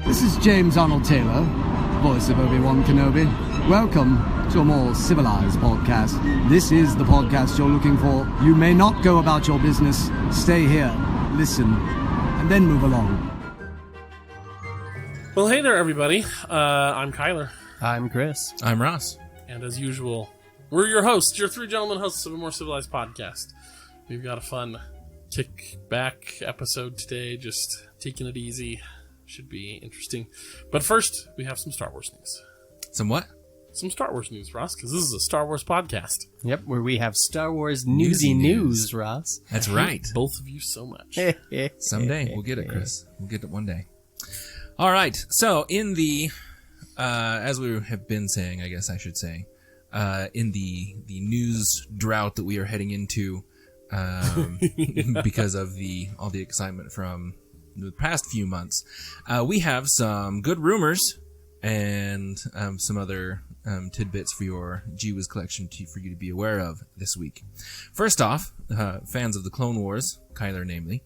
This is James Arnold Taylor, voice of Obi-Wan Kenobi. Welcome to a more civilized podcast. This is the podcast you're looking for. You may not go about your business. Stay here, listen, and then move along. Well, hey there, everybody. I'm Kyler. I'm Chris. I'm Ross. And as usual, we're your hosts, your three gentlemen hosts of a more civilized podcast. We've got a fun kick-back episode today, just taking it easy. Should be interesting. But first, we have some Star Wars news. Some what? Some Star Wars news, Ross, because this is a Star Wars podcast. Yep, where we have Star Wars newsy news, Ross. That's right. Both of you so much. Someday. We'll get it, Chris. We'll get it one day. All right. So, in the, as we have been saying, I guess I should say, in the news drought that we are heading into, because of all the excitement from the past few months, we have some good rumors and some other tidbits for your G-Wiz collection for you to be aware of this week. First off, fans of the Clone Wars, Kyler namely,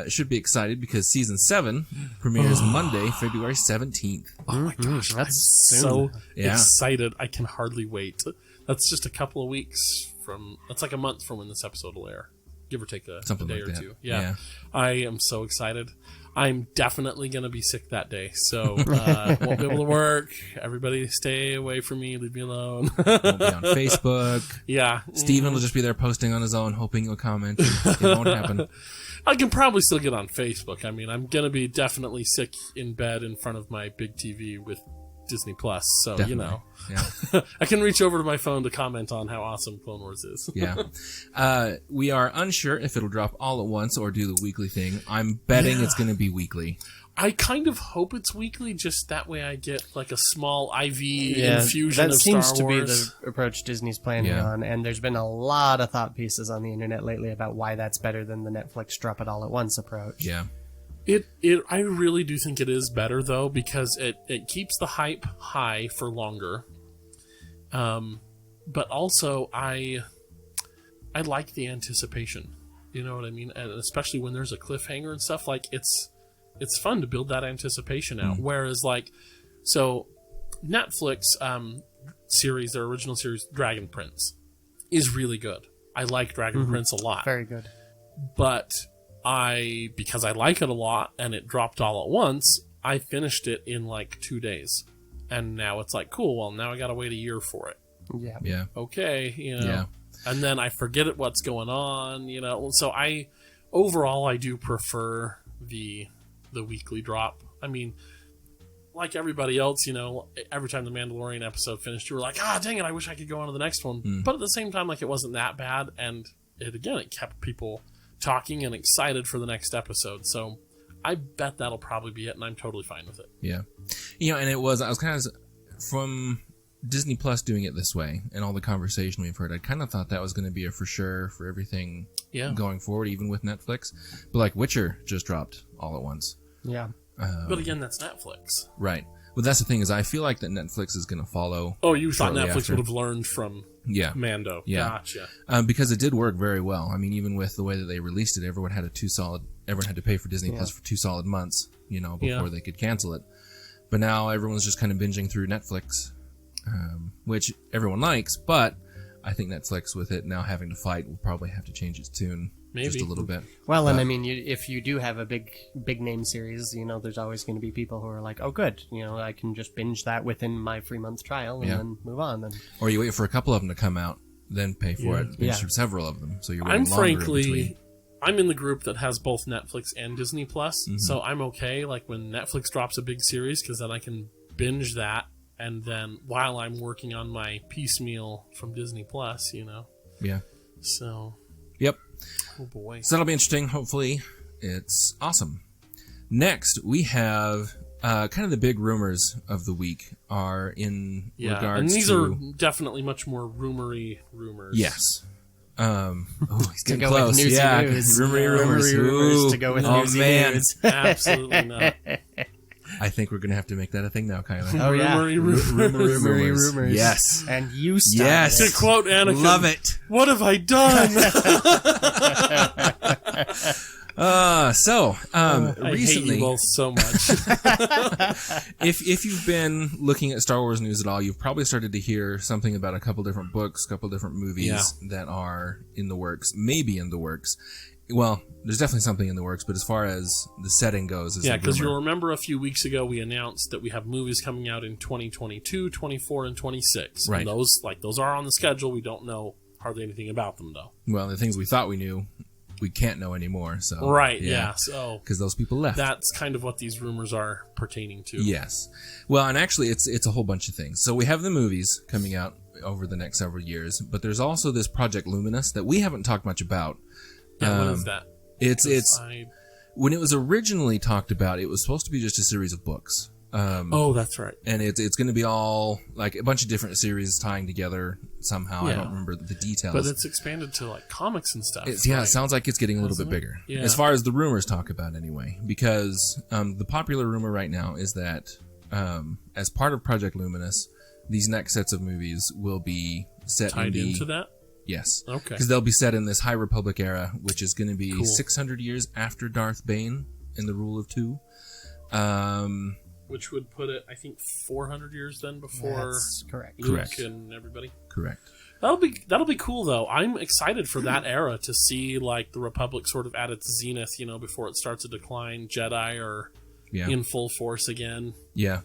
should be excited because Season 7 premieres Monday, February 17th. Oh my gosh, that's so excited. I can hardly wait. That's just a couple of weeks from, that's like a month from when this episode will air. Give or take a day or two. Yeah. I am so excited. I'm definitely going to be sick that day, so won't be able to work. Everybody stay away from me. Leave me alone. Won't be on Facebook. Yeah. Steven will just be there posting on his own, hoping you'll comment. It won't happen. I can probably still get on Facebook. I mean, I'm going to be definitely sick in bed in front of my big TV with Disney Plus, so definitely. You know, I can reach over to my phone to comment on how awesome Clone Wars is. We are unsure if it'll drop all at once or do the weekly thing. I'm betting it's going to be weekly. I kind of hope it's weekly, just that way I get like a small IV infusion of Star Wars. That seems to be the approach Disney's planning on, and there's been a lot of thought pieces on the internet lately about why that's better than the Netflix drop it all at once approach. Yeah. I really do think it is better, though, because it keeps the hype high for longer. But also, I like the anticipation. You know what I mean? And especially when there's a cliffhanger and stuff, like, it's fun to build that anticipation out. Whereas, like, so Netflix series, their original series, Dragon Prince, is really good. I like Dragon Prince a lot. Very good. But because I like it a lot and it dropped all at once, I finished it in like 2 days. And now it's like, cool, well, now I gotta wait a year for it. Yeah. Okay, you know. Yeah. And then I forget what's going on, you know. So overall, I do prefer the weekly drop. I mean, like everybody else, you know, every time the Mandalorian episode finished, you were like, dang it, I wish I could go on to the next one. But at the same time, like, it wasn't that bad. And it kept people talking and excited for the next episode. So I bet that'll probably be it, and I'm totally fine with it. Yeah. You know, and I was kind of, from Disney Plus doing it this way and all the conversation we've heard, I kind of thought that was going to be a for sure for everything going forward, even with Netflix. But like Witcher just dropped all at once. Yeah. But again, that's Netflix. Right. Well, that's the thing, is I feel like that Netflix is going to follow. Oh, you thought Netflix would have learned from Mando. Yeah. Gotcha. Because it did work very well. I mean, even with the way that they released it, everyone had to pay for Disney Plus for 2 solid months, you know, before they could cancel it. But now everyone's just kind of binging through Netflix, which everyone likes, but I think Netflix, with it now having to fight, will probably have to change its tune. Maybe. Just a little bit. Well, and I mean, if you do have a big name series, you know, there's always going to be people who are like, oh, good, you know, I can just binge that within my 3-month trial and then move on. Or you wait for a couple of them to come out, then pay for it, binge through several of them, so you're waiting longer in between. I'm in the group that has both Netflix and Disney Plus, so I'm okay, like, when Netflix drops a big series, because then I can binge that, and then while I'm working on my piecemeal from Disney Plus, you know. Yeah. So. Yep. Oh boy. So that'll be interesting. Hopefully it's awesome. Next, we have kind of the big rumors of the week are in regards to... and these are definitely much more rumory rumors. Yes. He's getting to go close. With newsy news. Rumory rumors. To go with newsy news. Absolutely not. I think we're going to have to make that a thing now, Kyler. Oh, yeah. Rumory rumors. Yes. And you stop Yes. To quote Anakin, love it. What have I done? I recently, hate you both so much. if you've been looking at Star Wars news at all, you've probably started to hear something about a couple different books, a couple different movies that are in the works, maybe in the works. Well, there's definitely something in the works, but as far as the setting goes, because you'll remember a few weeks ago we announced that we have movies coming out in 2022, 24, and 26. Right. And those are on the schedule. We don't know hardly anything about them, though. Well, the things we thought we knew, we can't know anymore. So right, so because those people left. That's kind of what these rumors are pertaining to. Yes. Well, and actually, it's a whole bunch of things. So we have the movies coming out over the next several years, but there's also this Project Luminous that we haven't talked much about. Yeah, what is that? It's when it was originally talked about, it was supposed to be just a series of books. That's right. And it's going to be all like a bunch of different series tying together somehow. I don't remember the details, but it's expanded to like comics and stuff. It sounds like it's getting a little bit bigger, as far as the rumors talk about anyway. Because the popular rumor right now is that as part of Project Luminous, these next sets of movies will be set tied into that. Yes. Okay. Because they'll be set in this High Republic era, which is going to be 600 years after Darth Bane in the Rule of Two. Which would put it, I think, 400 years then before correct. Luke and everybody. Correct. That'll be cool though. I'm excited for that era to see like the Republic sort of at its zenith, before it starts to decline. Jedi are in full force again. Yeah.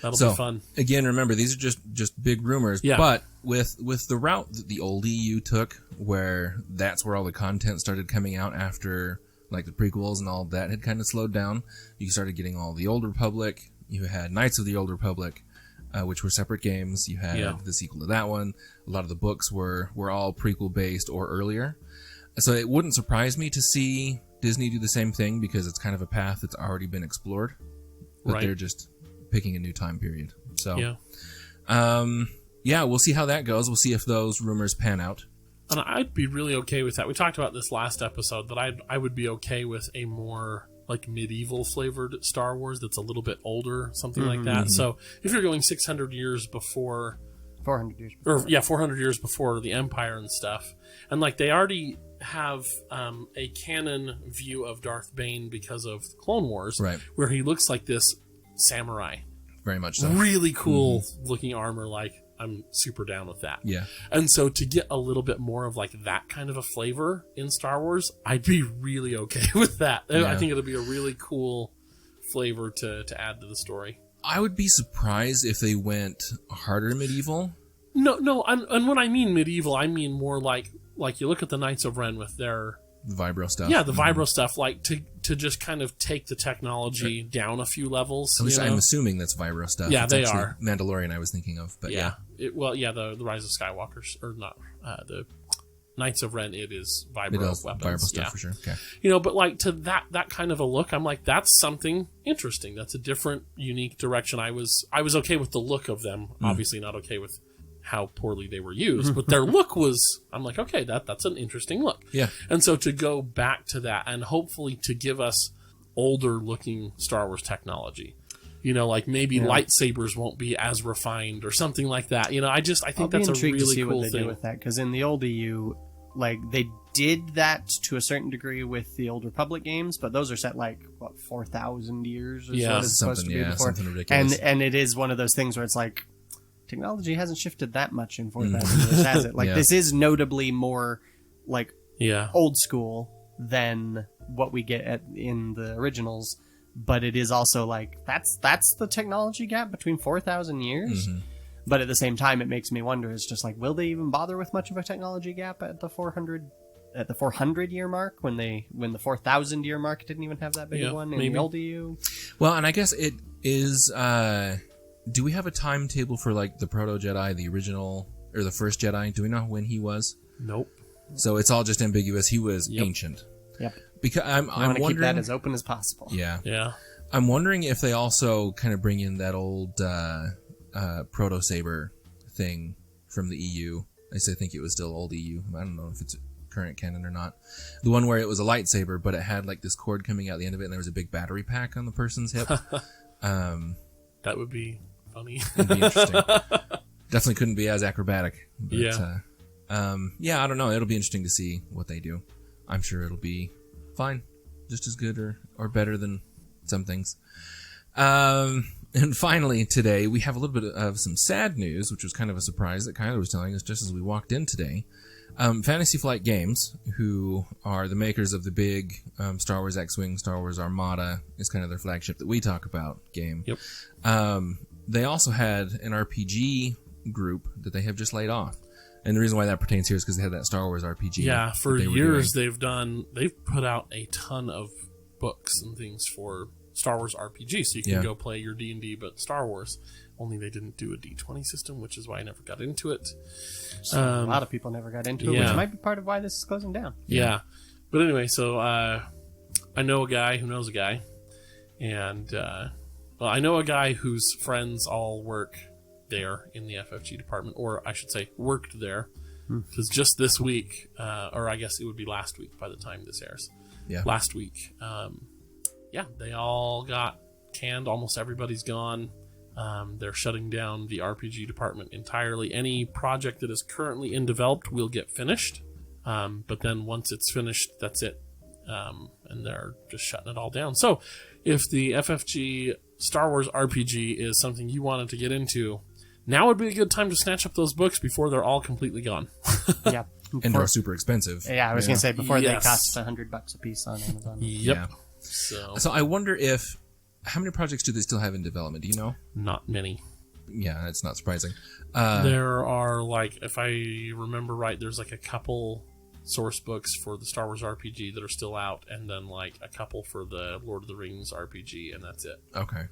That'll be fun. Again, remember, these are just big rumors. Yeah. But with the route that the old EU took, where that's where all the content started coming out after like the prequels and all of that had kind of slowed down, you started getting all the Old Republic. You had Knights of the Old Republic, which were separate games. You had the sequel to that one. A lot of the books were all prequel based or earlier. So it wouldn't surprise me to see Disney do the same thing, because it's kind of a path that's already been explored. But they're just picking a new time period. So, we'll see how that goes. We'll see if those rumors pan out. And I'd be really okay with that. We talked about this last episode, that I would be okay with a more like medieval flavored Star Wars that's a little bit older, something like that. So if you're going 600 years before 400 years before. 400 years before the Empire and stuff, and like they already have a canon view of Darth Bane because of the Clone Wars, right, where he looks like this samurai, very much so, really cool looking armor. Like, I'm super down with that. Yeah. And so to get a little bit more of like that kind of a flavor in Star Wars, I'd be really okay with that. Yeah. I think it'll be a really cool flavor to add to the story. I would be surprised if they went harder medieval. No, and when I mean medieval, I mean more like you look at the Knights of Ren with their Vibro stuff. Yeah, the Vibro stuff, like to just kind of take the technology down a few levels. At least I'm assuming that's Vibro stuff. Yeah, it's they are. Mandalorian I was thinking of, but yeah. The Rise of Skywalkers, or not, the Knights of Ren, it is Vibro weapons. Vibro stuff for sure. Okay. But like to that kind of a look, I'm like, that's something interesting. That's a different, unique direction. I was okay with the look of them. Obviously not okay with how poorly they were used, but their look was, I'm like, okay, that's an interesting look. Yeah. And so to go back to that and hopefully to give us older looking Star Wars technology, like maybe lightsabers won't be as refined or something like that. I think that's a really to see cool what they thing do with that, because in the old EU, like they did that to a certain degree with the Old Republic games, but those are set like 4,000 years or so it's supposed to be before. Something ridiculous. And it is one of those things where it's like, technology hasn't shifted that much in 4,000 years, has it? Like, this is notably more, like, old school than what we get in the originals, but it is also, like, that's the technology gap between 4,000 years? But at the same time, it makes me wonder, it's just like, will they even bother with much of a technology gap at the 400-year mark, when the 4,000-year mark didn't even have that big of one in the old EU? Well, and I guess it is... do we have a timetable for like the Proto Jedi, the original, or the first Jedi? Do we know when he was? Nope. So it's all just ambiguous. He was ancient. Yep. Because I'm want to wondering, keep that as open as possible. Yeah. Yeah. I'm wondering if they also kind of bring in that old Proto Saber thing from the EU. I think it was still old EU. I don't know if it's current canon or not. The one where it was a lightsaber, but it had like this cord coming out the end of it, and there was a big battery pack on the person's hip. That would be funny. It'd be interesting. Definitely couldn't be as acrobatic. But, I don't know. It'll be interesting to see what they do. I'm sure it'll be fine. just as good or better than some things. And finally, today, we have a little bit of some sad news, which was kind of a surprise that Kyler was telling us just as we walked in today. Fantasy Flight Games, who are the makers of the big Star Wars X-Wing, Star Wars Armada, is kind of their flagship that we talk about game. Yep. They also had an RPG group that they have just laid off. And the reason why that pertains here is because they had that Star Wars RPG. Yeah, for years they've put out a ton of books and things for Star Wars RPG, so you can go play your D&D, but Star Wars. Only they didn't do a D20 system, which is why I never got into it. So a lot of people never got into it, which might be part of why this is closing down. Yeah. But anyway, so I know a guy who knows a guy, and I know a guy whose friends all work there in the FFG department, or I should say worked there, because just this week, or I guess it would be last week by the time this airs. Yeah. Last week. They all got canned. Almost everybody's gone. They're shutting down the RPG department entirely. Any project that is currently in development will get finished, but then once it's finished, that's it. And they're just shutting it all down. So if the FFG Star Wars RPG is something you wanted to get into, now would be a good time to snatch up those books before they're all completely gone. Yeah. And they're super expensive. Yeah, I was going to say, before they cost $100 a piece on Amazon. Yep. Yeah. So I wonder how many projects do they still have in development? Do you know? Not many. Yeah, that's not surprising. There are, if I remember right, there's a couple source books for the Star Wars RPG that are still out, and then a couple for the Lord of the Rings RPG, and that's it. Okay.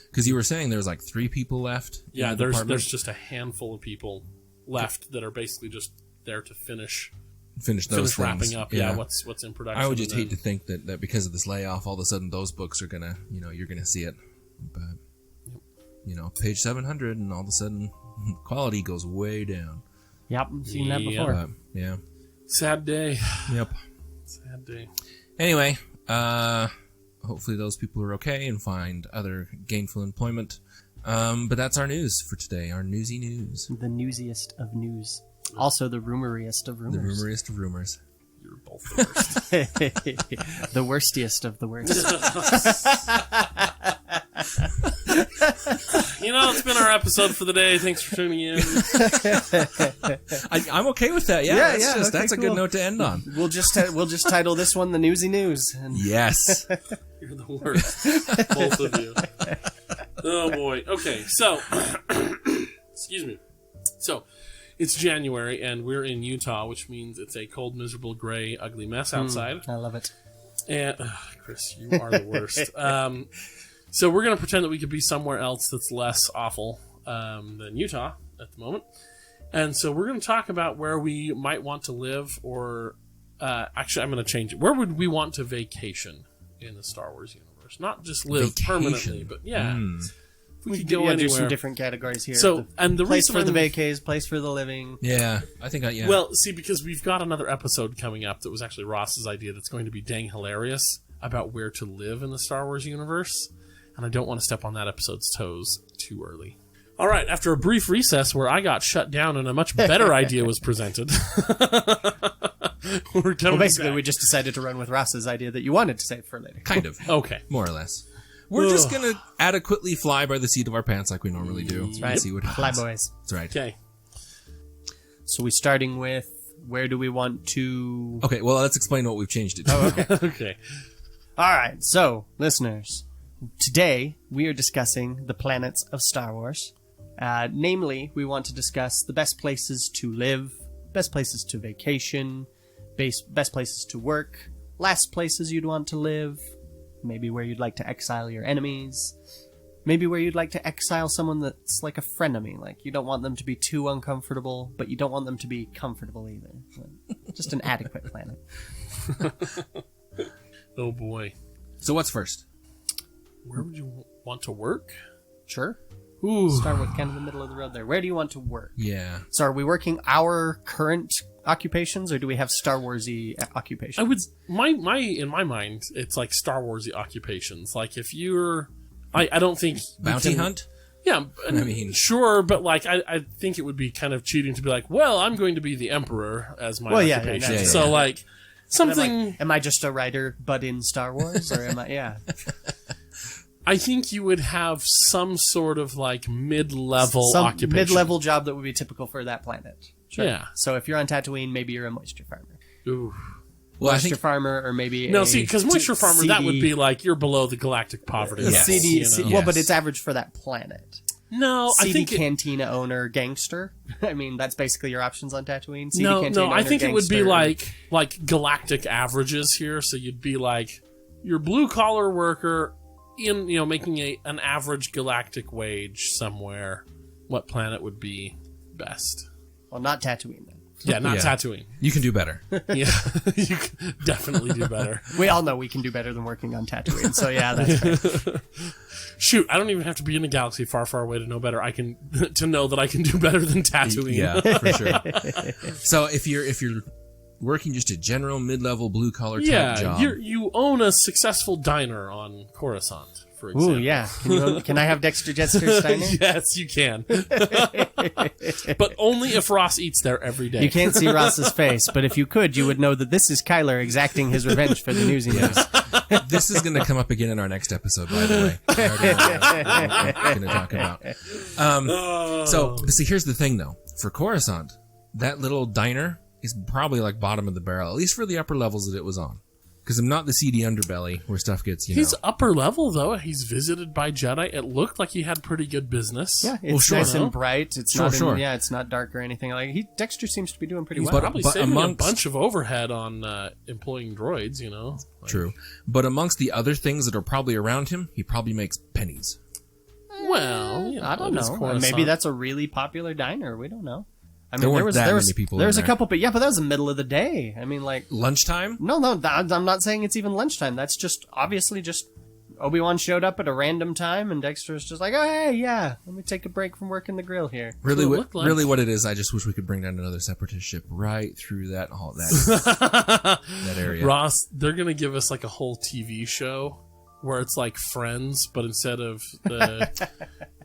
Because you were saying there's 3 people left. Yeah, there's just a handful of people left that are basically just there to finish those wrapping things. up. What's in production. I would just hate to think that because of this layoff, all of a sudden those books are gonna, you're gonna see it. But page 700, and all of a sudden quality goes way down. Yep, seen that before. Yeah. Sad day. Yep. Sad day. Anyway, hopefully those people are okay and find other gainful employment. But that's our news for today. Our newsy news. The newsiest of news. Also the rumoriest of rumors. The rumoriest of rumors. You're both the worst. The worstiest of the worst. It's been our episode for the day. Thanks for tuning in. I'm okay with that. Yeah, that's a good note to end on. We'll just title this one the Newsy News. And yes. You're the worst. Both of you. Oh boy. Okay, so excuse me. So it's January, and we're in Utah, which means it's a cold, miserable, gray, ugly mess outside. I love it. And Chris, you are the worst. So we're going to pretend that we could be somewhere else that's less awful than Utah at the moment. And so we're going to talk about where we might want to live, or actually, I'm going to change it. Where would we want to vacation in the Star Wars universe? Not just live permanently, but we could go anywhere. Do some different categories here. So, and the place reason for the vacays, place for the living. Yeah, I think yeah. Well, see, because we've got another episode coming up that was actually Ross's idea that's going to be dang hilarious about where to live in the Star Wars universe, and I don't want to step on that episode's toes too early. All right, after a brief recess where I got shut down and a much better idea was presented, we're coming basically, back. we just decided to run with Ross's idea that you wanted to save for later. Kind of. Okay. More or less. We're just going to adequately fly by the seat of our pants like we normally do. That's right. See what happens. Fly boys. That's right. Okay. So we're starting with, where do we want to... Okay, well, let's explain what we've changed it to. Oh, okay. Okay. All right, so, listeners, today we are discussing the planets of Star Wars. Namely, we want to discuss the best places to live, best places to vacation, best places to work, last places you'd want to live, maybe where you'd like to exile your enemies, maybe where you'd like to exile someone that's like a frenemy. Like, you don't want them to be too uncomfortable, but you don't want them to be comfortable either. Just an adequate planet. Oh boy. So what's first? Where would you want to work? Sure. Ooh. Start with kind of the middle of the road there. Where do you want to work? Yeah. So are we working our current occupations, or do we have Star Wars-y occupations? I would in my mind, it's like Star Wars-y occupations. Like if you're, I don't think Bounty hunt? Yeah, I mean, sure, but like I think it would be kind of cheating to be like, well, I'm going to be the Emperor as my occupation. Yeah. So like, something. Like, am I just a writer, but in Star Wars, or am I? Yeah. I think you would have some sort of like mid-level occupation. Mid-level job that would be typical for that planet. Sure. Yeah. So if you're on Tatooine, maybe you're a moisture farmer. Ooh. Well, moisture farmer, or maybe because moisture farmer, CD, that would be like you're below the galactic poverty. Yes. Well, but it's average for that planet. No, CD I think cantina owner, gangster. I mean, that's basically your options on Tatooine. CD no, cantina I owner, think gangster. it would be like galactic averages here. So you'd be like your blue collar worker in making an average galactic wage somewhere. What planet would be best? Well, not Tatooine then. Yeah, not Tatooine. You can do better. Yeah, you can definitely do better. We all know we can do better than working on Tatooine, so yeah, that's fair. Shoot, I don't even have to be in a galaxy far, far away to know better. To know that I can do better than Tatooine. Yeah, for sure. So if you're working just a general mid-level blue-collar type job, you own a successful diner on Coruscant, for example. Ooh, yeah. Can I have Dexter Jetster's diner? Yes, you can. But only if Ross eats there every day. You can't see Ross's face, but if you could, you would know that this is Kyler exacting his revenge for the Newsy News. This is going to come up again in our next episode, by the way. I already know what we're going to talk about. So here's the thing, though. For Coruscant, that little diner is probably like bottom of the barrel, at least for the upper levels that it was on. Because I'm not the seedy underbelly where stuff gets, He's upper level, though. He's visited by Jedi. It looked like he had pretty good business. Yeah, it's nice and bright. It's it's not dark or anything. Dexter seems to be doing pretty well. Probably saving a bunch of overhead on employing droids, True. But amongst the other things that are probably around him, he probably makes pennies. Well, I don't know. Maybe that's a really popular diner. We don't know. I mean, there was many people. There was a couple, but that was the middle of the day. I mean, like lunchtime. No, I'm not saying it's even lunchtime. That's just obviously just Obi-Wan showed up at a random time, and Dexter was just like, "Oh, hey, yeah, let me take a break from working the grill here." Really, what it is, I just wish we could bring down another separatist ship right through that that area. Ross, they're gonna give us like a whole TV show where it's like Friends, but instead of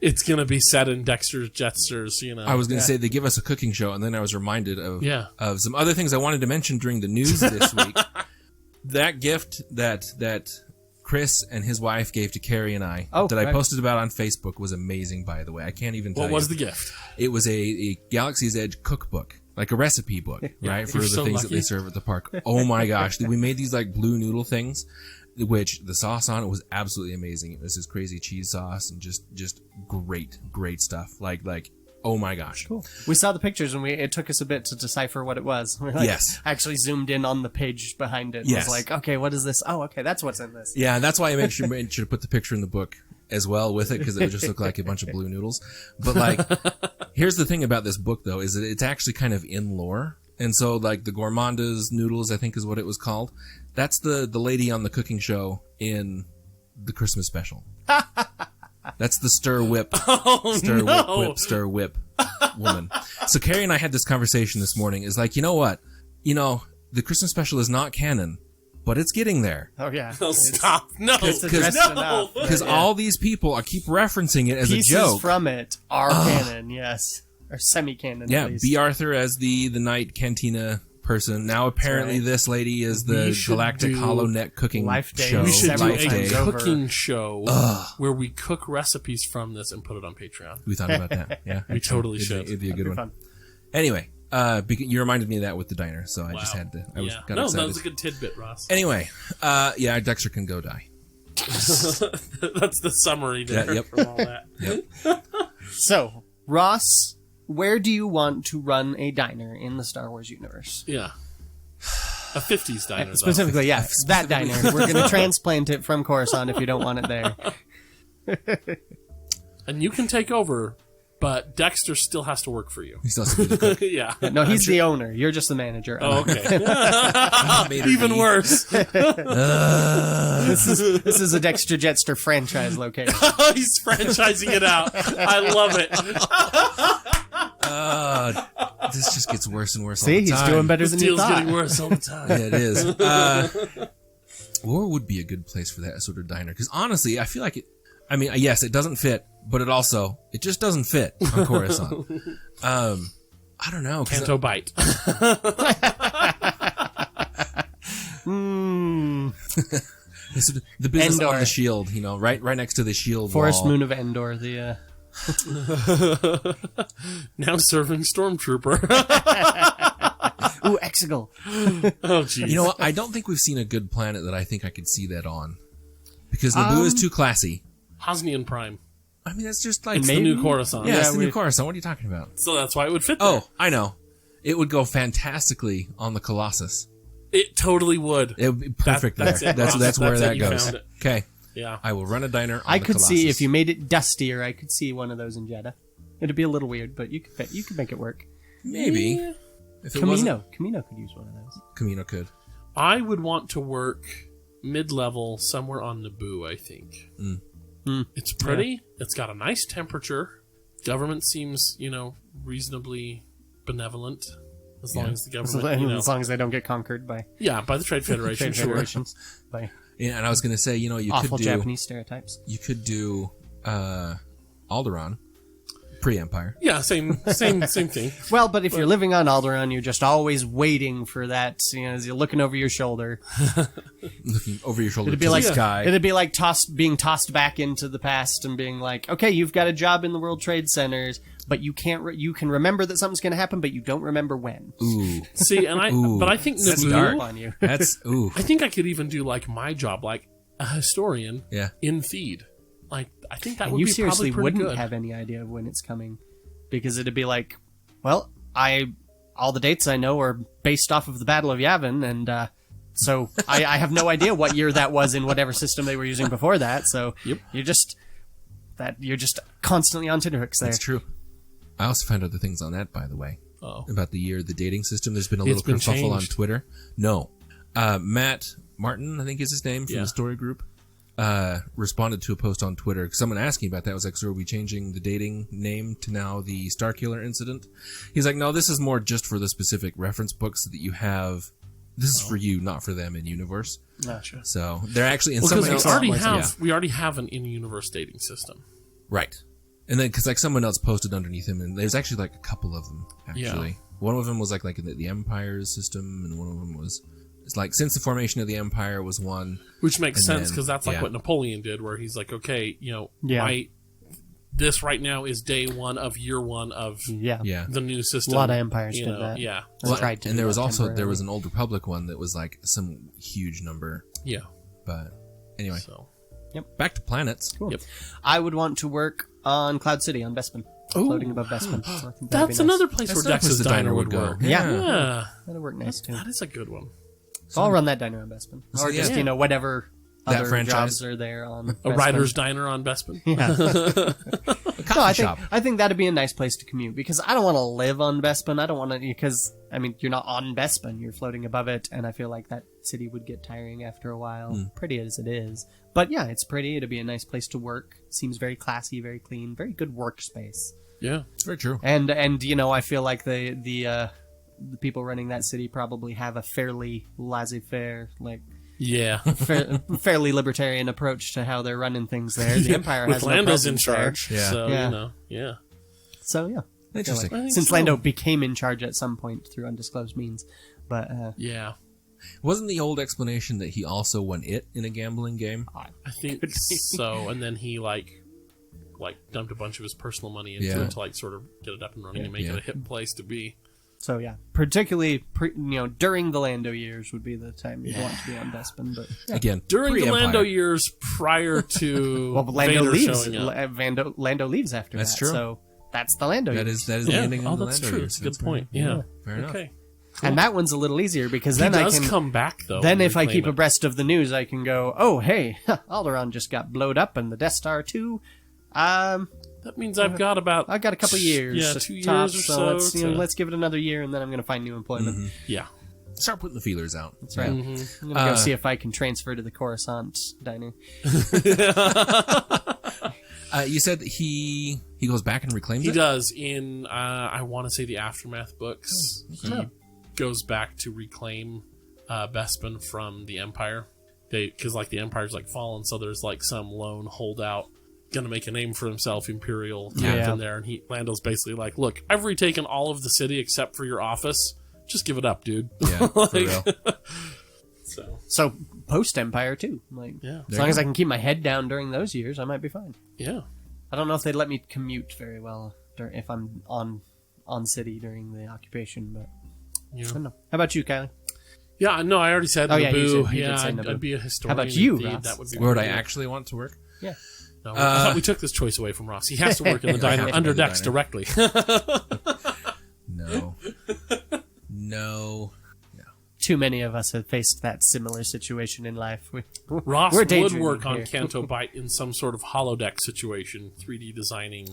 it's going to be set in Dexter's Jetsters, I was going to say they give us a cooking show, and then I was reminded of some other things I wanted to mention during the news this week. That gift that Chris and his wife gave to Carrie and I I posted about on Facebook was amazing, by the way. I can't even tell you. What was the gift? It was a Galaxy's Edge cookbook. Like a recipe book, right? For the things that they serve at the park. Oh my gosh. We made these like blue noodle things, which the sauce on it was absolutely amazing. It was this crazy cheese sauce and just great stuff. Like, oh my gosh. Cool. We saw the pictures and it took us a bit to decipher what it was. We actually zoomed in on the page behind it. Yes. It was like, okay, what is this? Oh, okay, that's what's in this. Yeah, that's why I made sure to put the picture in the book as well with it, because it would just look like a bunch of blue noodles. But like, here's the thing about this book though, is that it's actually kind of in lore. And so like the Gourmanda's noodles, I think is what it was called. That's the lady on the cooking show in the Christmas special. That's the stir whip woman. So Carrie and I had this conversation this morning. Is like, you know what? The Christmas special is not canon, but it's getting there. Oh yeah. Oh, stop. No. Because all these people keep referencing it as Pieces a joke. Pieces from it are canon, yes. Or semi-canon, yeah, at least. B. Arthur as the night cantina person. Now apparently this lady is the Galactic Hollow Neck cooking show. We should do a cooking show where we cook recipes from this and put it on Patreon. We thought about that. Yeah, we totally should. It'd be a good one. Fun. Anyway, you reminded me of that with the diner, so I just had to. I was got excited. That was a good tidbit, Ross. Anyway, Dexter can go die. That's the summary there from all that. Yep. So, Ross, where do you want to run a diner in the Star Wars universe? Yeah. A 50s diner. Specifically, that diner. We're going to transplant it from Coruscant if you don't want it there. And you can take over, but Dexter still has to work for you. He still has to be the cook. Yeah. No, he's the owner. You're just the manager. Oh, okay. Even worse. This is a Dexter Jetster franchise location. He's franchising it out. I love it. This just gets worse and worse. See, all the time. He's doing better than you thought. Getting worse all the time. Yeah, it is. Where would be a good place for that sort of diner? Because honestly, I feel like it. I mean, yes, it doesn't fit, but it just doesn't fit on Coruscant. I don't know. Canto Bite. This is the business Endor. on the shield, right next to the shield Forest wall. Moon of Endor, the... Now serving Stormtrooper. Ooh, Exegol. Oh, jeez. You know what? I don't think we've seen a good planet that I think I could see that on. Because Naboo is too classy. Hosnian Prime. I mean, that's just like... It's the new Coruscant. Yeah, it's the new Coruscant. What are you talking about? So that's why it would fit there. Oh, I know. It would go fantastically on the Colossus. It totally would. It would be perfect That's there. it, That's Ross. where That's that it. You goes. found it. Okay. Yeah. I will run a diner on I the could Colossus. see, if you made it dustier, I could see one of those in Jeddah. It'd be a little weird, but you could make it work. Maybe. Yeah. If it wasn't... Camino could use one of those. Camino could. I would want to work mid-level somewhere on Naboo, I think. It's pretty. Yeah. It's got a nice temperature. Government seems, reasonably benevolent. As long as the government, as long as they don't get conquered by by the Trade Federation, by and I was going to say, you awful could do Japanese stereotypes. You could do Alderaan, pre-Empire. Yeah, same thing. Well, but if you're living on Alderaan, you're just always waiting for that. As you're looking over your shoulder, Looking over your shoulder it'd to be like the sky. it'd be like being tossed back into the past and being like, okay, you've got a job in the World Trade Centers, but you can't. You can remember that something's going to happen, but you don't remember when. Ooh, See, and I think That's Naboo. dark. On you. That's ooh. I think I could even do like my job, like a historian. Yeah. In Feed. Like I think that And would you be seriously probably pretty wouldn't good. have any idea of when it's coming, because it'd be like, well, all the dates I know are based off of the Battle of Yavin, and so I have no idea what year that was in whatever system they were using before that. So you're just constantly on tenterhooks there. That's true. I also found out the things on that, by the way, about the dating system. There's been a It's little been kerfuffle on changed. Twitter. No, Matt Martin, I think is his name, from the story group, responded to a post on Twitter. Someone asking about that was like, so are we changing the dating name to now the Starkiller incident? He's like, no, this is more just for the specific reference books that you have. This is for you, not for them in universe. Gotcha. So they're actually in Because someone we else. we already have an in-universe dating system. Right. And then, because like someone else posted underneath him, and there's actually like a couple of them, actually. Yeah. One of them was like in the Empire's system, and one of them was, it's like since the formation of the Empire was one. Which makes And sense then- because that's like yeah. what Napoleon did, where he's like, okay, this right now is day one of year one of Yeah. the new system. A lot of empires you did know, that. Yeah. Well, tried to and do there was that also temporarily. an Old Republic one that was like some huge number. Yeah. But anyway, So. back to planets. Cool. Yep. I would want to work on Cloud City on Bespin, floating above Bespin. So I think that'd That's be nice. another place That's where another place Dex's the diner would go. work. Yeah. Yeah. That'd work nice too. That is a good one. So I'll run that diner on Bespin, or yeah. just whatever That other franchise? jobs are there on A Bespin. writer's diner on Bespin. No, shop. I think that'd be a nice place to commute, because I don't want to live on Bespin. I don't want to, because you're not on Bespin, you're floating above it, and I feel like that city would get tiring after a while. Pretty as it is, but yeah, it's pretty. It'd be a nice place to work. Seems very classy, very clean, very good workspace. Yeah. It's very true. And I feel like the people running that city probably have a fairly laissez-faire, like Yeah. fairly libertarian approach to how they're running things there. The Empire With has no Lando's in presence there. charge. Yeah. So, Yeah. yeah. So yeah, Interesting. I think since so. Lando became in charge at some point through undisclosed means, but Yeah. Wasn't the old explanation that he also won it in a gambling game? I think so. And then he like dumped a bunch of his personal money into Yeah. it to sort of get it up and running and make Yeah. it a hip place to be. so yeah, particularly during the Lando years would be the time you'd want to be on Bespin. But yeah. Again, During the pre-Empire. Lando years prior to Well, Lando Vader leaves. showing up. Lando leaves after That's that. true. So that's the Lando That years. is the ending Oh, of the that's Lando true. years. It's a good That's point. fair. Yeah. Fair enough. Okay. And that one's a little easier, because He then I does can come back though. Then and if I reclaim keep it. abreast of the news, I can go, oh, hey, Alderaan just got blowed up and the Death Star 2. That means I've got about I've got a couple of years. Yeah, to 2 years tops, or so so. let's, to- let's give it another year, and then I'm going to find new employment. yeah. Start putting the feelers out. That's right. I'm going to go see if I can transfer to the Coruscant diner. You said that he goes back and reclaims He it? does in I want to say the Aftermath books. He goes back to reclaim Bespin from the Empire. Because the Empire's fallen, so there's some lone holdout gonna make a name for himself, Imperial captain there, and Lando's basically like, look, I've retaken all of the city except for your office. Just give it up, dude. Yeah, for real. So So post-Empire, too. Like, as long as I can keep my head down during those years, I might be fine. Yeah. I don't know if they'd let me commute very well if I'm on city during the occupation, but I don't know. How about you, Kylie? Yeah, no, I already said Naboo. You did say Naboo. I'd be a historian. How about you, indeed. Ross? That would be Where would I actually want to work? Yeah. No, I thought we took this choice away from Ross. He has to work in the diner under decks directly. No. Too many of us have faced that similar situation in life. Ross would work on Canto Bight in some sort of holodeck situation, 3D designing,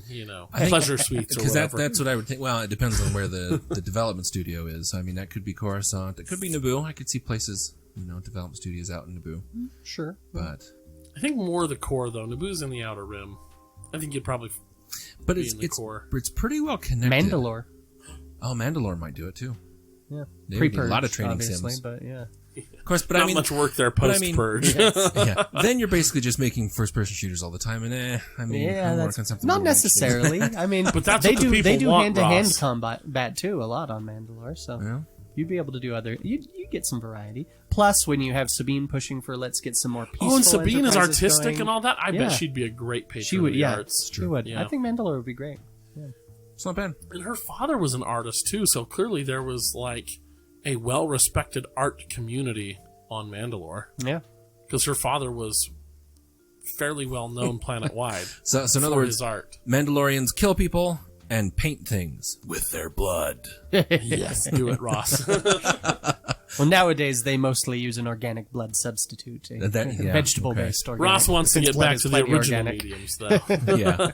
pleasure suites or whatever. That's what I would think. Well, it depends on where the development studio is. I mean, that could be Coruscant. It could be Naboo. I could see places, development studios out in Naboo. Sure. But I think more the core, though. Naboo's in the Outer Rim. I think you'd probably be in the core. It's pretty well connected. Mandalore. Oh, Mandalore might do it, too. Yeah. They would do a lot of training sims. But yeah. Of course, but not much work there post-purge. Yeah. Then you're basically just making first-person shooters all the time, and I'm working on something. Not necessarily. I mean, but that's they what the do. They do want, hand-to-hand Ross. combat too a lot on Mandalore, so you'd be able to do other. You get some variety. Plus, when you have Sabine pushing for let's get some more peaceful. Oh, and Sabine is enterprises artistic going. and all that. I bet she'd be a great patron She would. of the arts. She would. Yeah. I think Mandalore would be great. Yeah. It's not bad. And her father was an artist too, so clearly there was like a well-respected art community on Mandalore. Yeah, because her father was fairly well-known planet-wide. So in other words, his art. Mandalorians kill people and paint things with their blood. Yes, do it, Ross. Well, nowadays they mostly use an organic blood substitute, vegetable-based organic. Ross wants to get back to the original mediums, though. Yeah.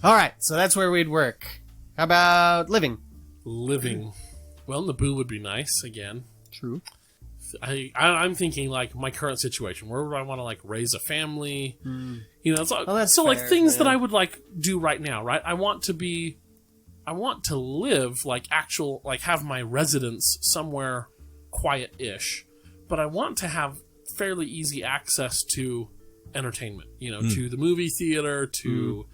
All right, so that's where we'd work. How about living? Living. Well, Naboo would be nice, again. True. I'm thinking, like, my current situation. Where would I want to, like, raise a family? That's fair, like, things that I would, like, do right now, right? I want to live, like, have my residence somewhere quiet-ish. But I want to have fairly easy access to entertainment, to the movie theater, to,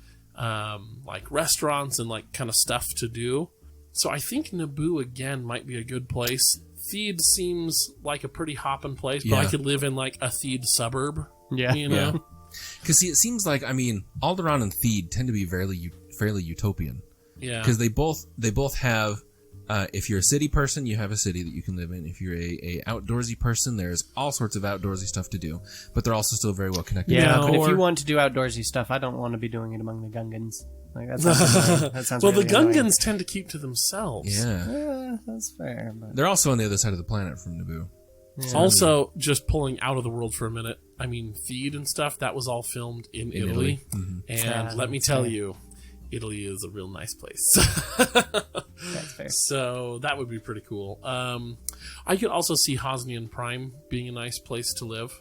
like, restaurants and, like, kind of stuff to do. So I think Naboo, again, might be a good place. Theed seems like a pretty hopping place, but I could live in, like, a Theed suburb. Yeah. Yeah. Because, see, it seems like, Alderaan and Theed tend to be fairly utopian. Yeah. Because they both have, if you're a city person, you have a city that you can live in. If you're a outdoorsy person, there's all sorts of outdoorsy stuff to do. But they're also still very well connected. Yeah, but if you want to do outdoorsy stuff, I don't want to be doing it among the Gungans. Like, that sounds well, really the Gungans annoying. tend to keep to themselves. Yeah. That's fair. But... They're also on the other side of the planet from Naboo. Yeah. Also, just pulling out of the world for a minute, Theed and stuff, that was all filmed in Italy. Mm-hmm. And let me tell you, Italy is a real nice place. That's fair. So that would be pretty cool. I could also see Hosnian Prime being a nice place to live.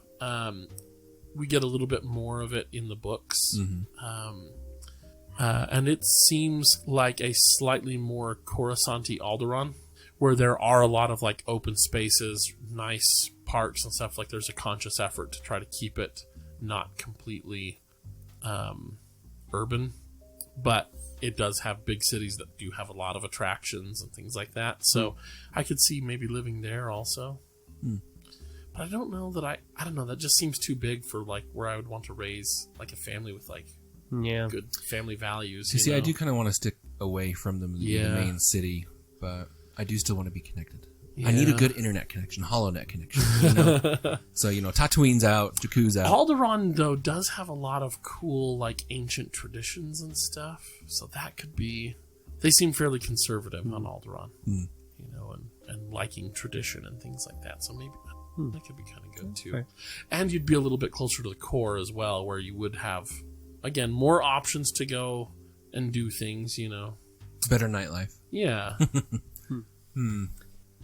We get a little bit more of it in the books. Mm-hmm. And it seems like a slightly more Coruscant-y Alderaan, where there are a lot of like open spaces, nice parks and stuff. Like there's a conscious effort to try to keep it not completely urban, but it does have big cities that do have a lot of attractions and things like that. So I could see maybe living there also. But I don't know that I don't know, that just seems too big for like where I would want to raise like a family with like good family values. I do kind of want to stick away from the main city, but I do still want to be connected. Yeah. I need a good internet connection, HoloNet connection. So, Tatooine's out, Jakku's out. Alderaan, though, does have a lot of cool, like, ancient traditions and stuff. So that could be... They seem fairly conservative on Alderaan. And liking tradition and things like that. So maybe that could be kind of good, too. Fair. And you'd be a little bit closer to the core as well, where you would have, again, more options to go and do things, Better nightlife. Yeah.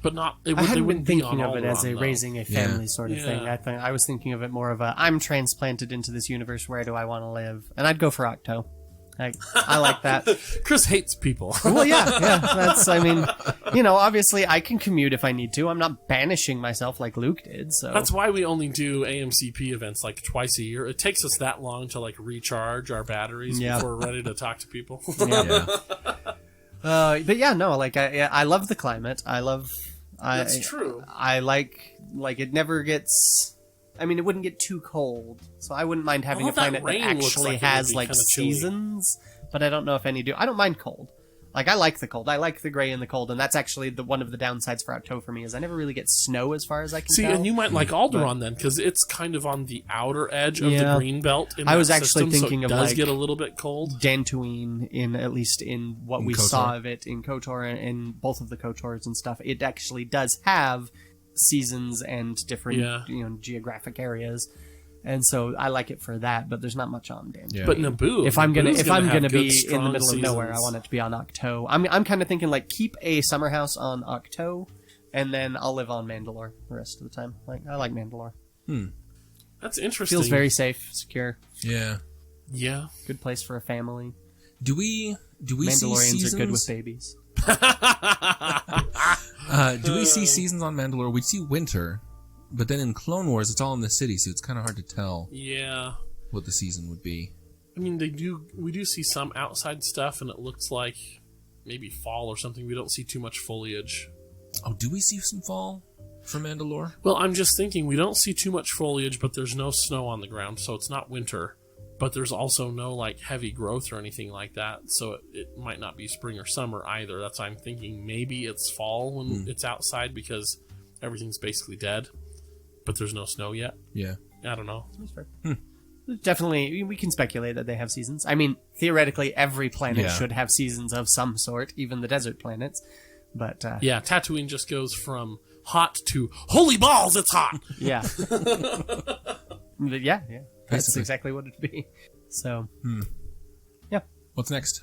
But not. I hadn't been thinking of it as a though. Raising a family sort of thing. I was thinking of it more of a I'm transplanted into this universe. Where do I want to live? And I'd go for Octo. I like that. Chris hates people. Well, yeah. That's. Obviously I can commute if I need to. I'm not banishing myself like Luke did. So that's why we only do AMCP events like twice a year. It takes us that long to like recharge our batteries before we're ready to talk to people. But I love the climate. That's true. I like like it never gets. I mean, it wouldn't get too cold, so I wouldn't mind having a planet that actually has like seasons. But I don't know if any do. I don't mind cold. Like, I like the cold. I like the gray and the cold, and that's actually one of the downsides for Octo for me, is I never really get snow as far as I can tell. And you might like Alderaan then, because it's kind of on the outer edge of the green belt. I was actually thinking of like get a little bit cold. Tatooine, at least in what we saw of it in KOTOR and both of the KOTORs and stuff, it actually does have seasons and different geographic areas. And so I like it for that, but there's not much on Dantooine. Yeah. But Naboo, if I'm gonna be in the middle of nowhere, I want it to be on Octo. I'm kind of thinking like keep a summer house on Octo, and then I'll live on Mandalore the rest of the time. Like I like Mandalore. That's interesting. Feels very safe, secure. Yeah. Good place for a family. Do we Mandalorians see seasons? are good with babies. Do we see seasons on Mandalore? We see winter. But then in Clone Wars, it's all in the city, so it's kind of hard to tell. What the season would be. I mean, we do see some outside stuff, and it looks like maybe fall or something. We don't see too much foliage. Oh, do we see some fall for Mandalore? Well, I'm just thinking we don't see too much foliage, but there's no snow on the ground, so it's not winter. But there's also no like heavy growth or anything like that, so it might not be spring or summer either. That's why I'm thinking maybe it's fall when it's outside because everything's basically dead. But there's no snow yet. Yeah. I don't know. That's fair. Definitely, we can speculate that they have seasons. I mean, theoretically, every planet should have seasons of some sort, even the desert planets. But Tatooine just goes from hot to holy balls, it's hot. Yeah. Yeah. That's exactly what it'd be. So, yeah. What's next?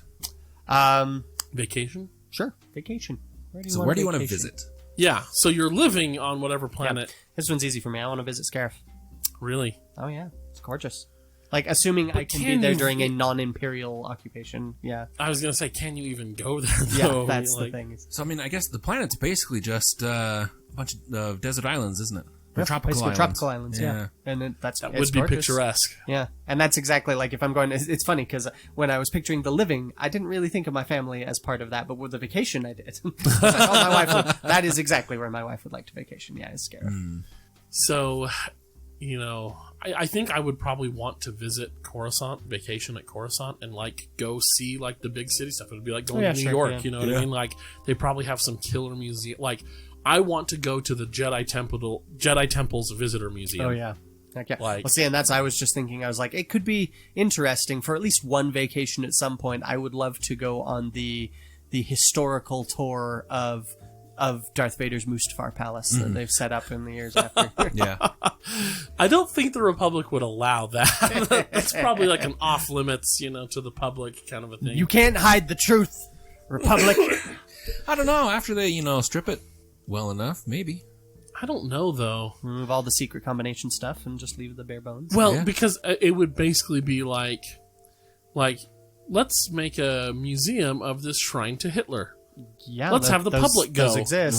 Vacation? Sure, vacation. Where do you want to visit? Yeah, so you're living on whatever planet. Yeah. This one's easy for me. I want to visit Scarif. Really? Oh, yeah. It's gorgeous. Like, assuming I can be there during a non-imperial occupation, yeah. I was going to say, can you even go there, though? Yeah, that's the thing. So, I mean, I guess the planet's basically just a bunch of desert islands, isn't it? Or tropical islands. Tropical islands, yeah. And that would be picturesque. Yeah, and that's exactly like if I'm going. It's funny because when I was picturing the living, I didn't really think of my family as part of that, but with the vacation, I did. Like, my wife that is exactly where my wife would like to vacation. Yeah, it's scary. So, I think I would probably want to visit Coruscant, vacation at Coruscant, and like go see like the big city stuff. It would be like going to New York. Yeah. You know what I mean? Like they probably have some killer museum. Like I want to go to the Jedi Temple's Visitor Museum. Oh yeah. Well, see, and I was just thinking. I was like, it could be interesting for at least one vacation at some point. I would love to go on the historical tour of Darth Vader's Mustafar Palace that they've set up in the years after. Yeah. I don't think the Republic would allow that. It's probably like an off limits, to the public kind of a thing. You can't hide the truth, Republic. I don't know. After they, strip it well enough, maybe. I don't know, though. Remove all the secret combination stuff and just leave the bare bones. Well, because it would basically be like, let's make a museum of this shrine to Hitler. Yeah, let's have the public go. Those exist.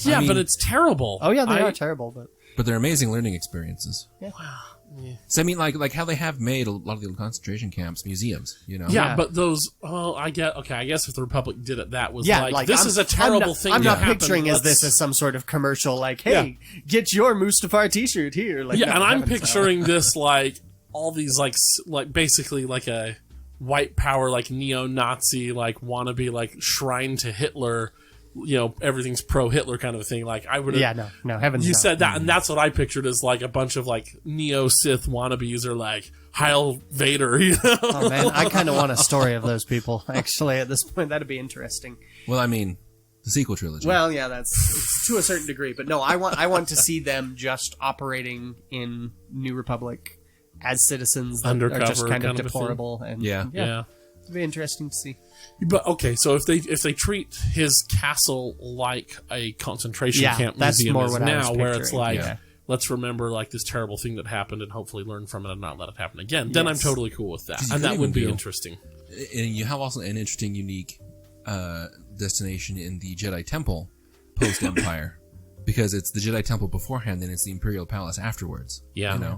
Yeah, but it's terrible. Oh yeah, they are terrible, but they're amazing learning experiences. Yeah. Wow. Yeah. So I mean, like how they have made a lot of the concentration camps museums, Yeah, but those. Well, I guess if the Republic did it, that was this is a terrible thing. I'm not picturing this as some sort of commercial, like, hey, get your Mustafar T-shirt here. Like, and I'm picturing this like all these like basically like a white power like neo-Nazi like wannabe like shrine to Hitler. Everything's pro-Hitler kind of a thing. Like I would. Yeah, no, heavens. You said that, and that's what I pictured as like a bunch of like neo-Sith wannabes or like Heil Vader. Oh man, I kind of want a story of those people. Actually, at this point, that'd be interesting. Well, I mean, the sequel trilogy. Well, yeah, it's to a certain degree, but no, I want to see them just operating in New Republic as citizens that undercover, are just kind of deplorable, and yeah. It'd be interesting to see. But okay, so if they treat his castle like a concentration camp museum is now, where it's like, let's remember like this terrible thing that happened and hopefully learn from it and not let it happen again, then I'm totally cool with that. And that would be interesting. And you have also an interesting, unique destination in the Jedi Temple post-Empire. Because it's the Jedi Temple beforehand, and it's the Imperial Palace afterwards. Yeah.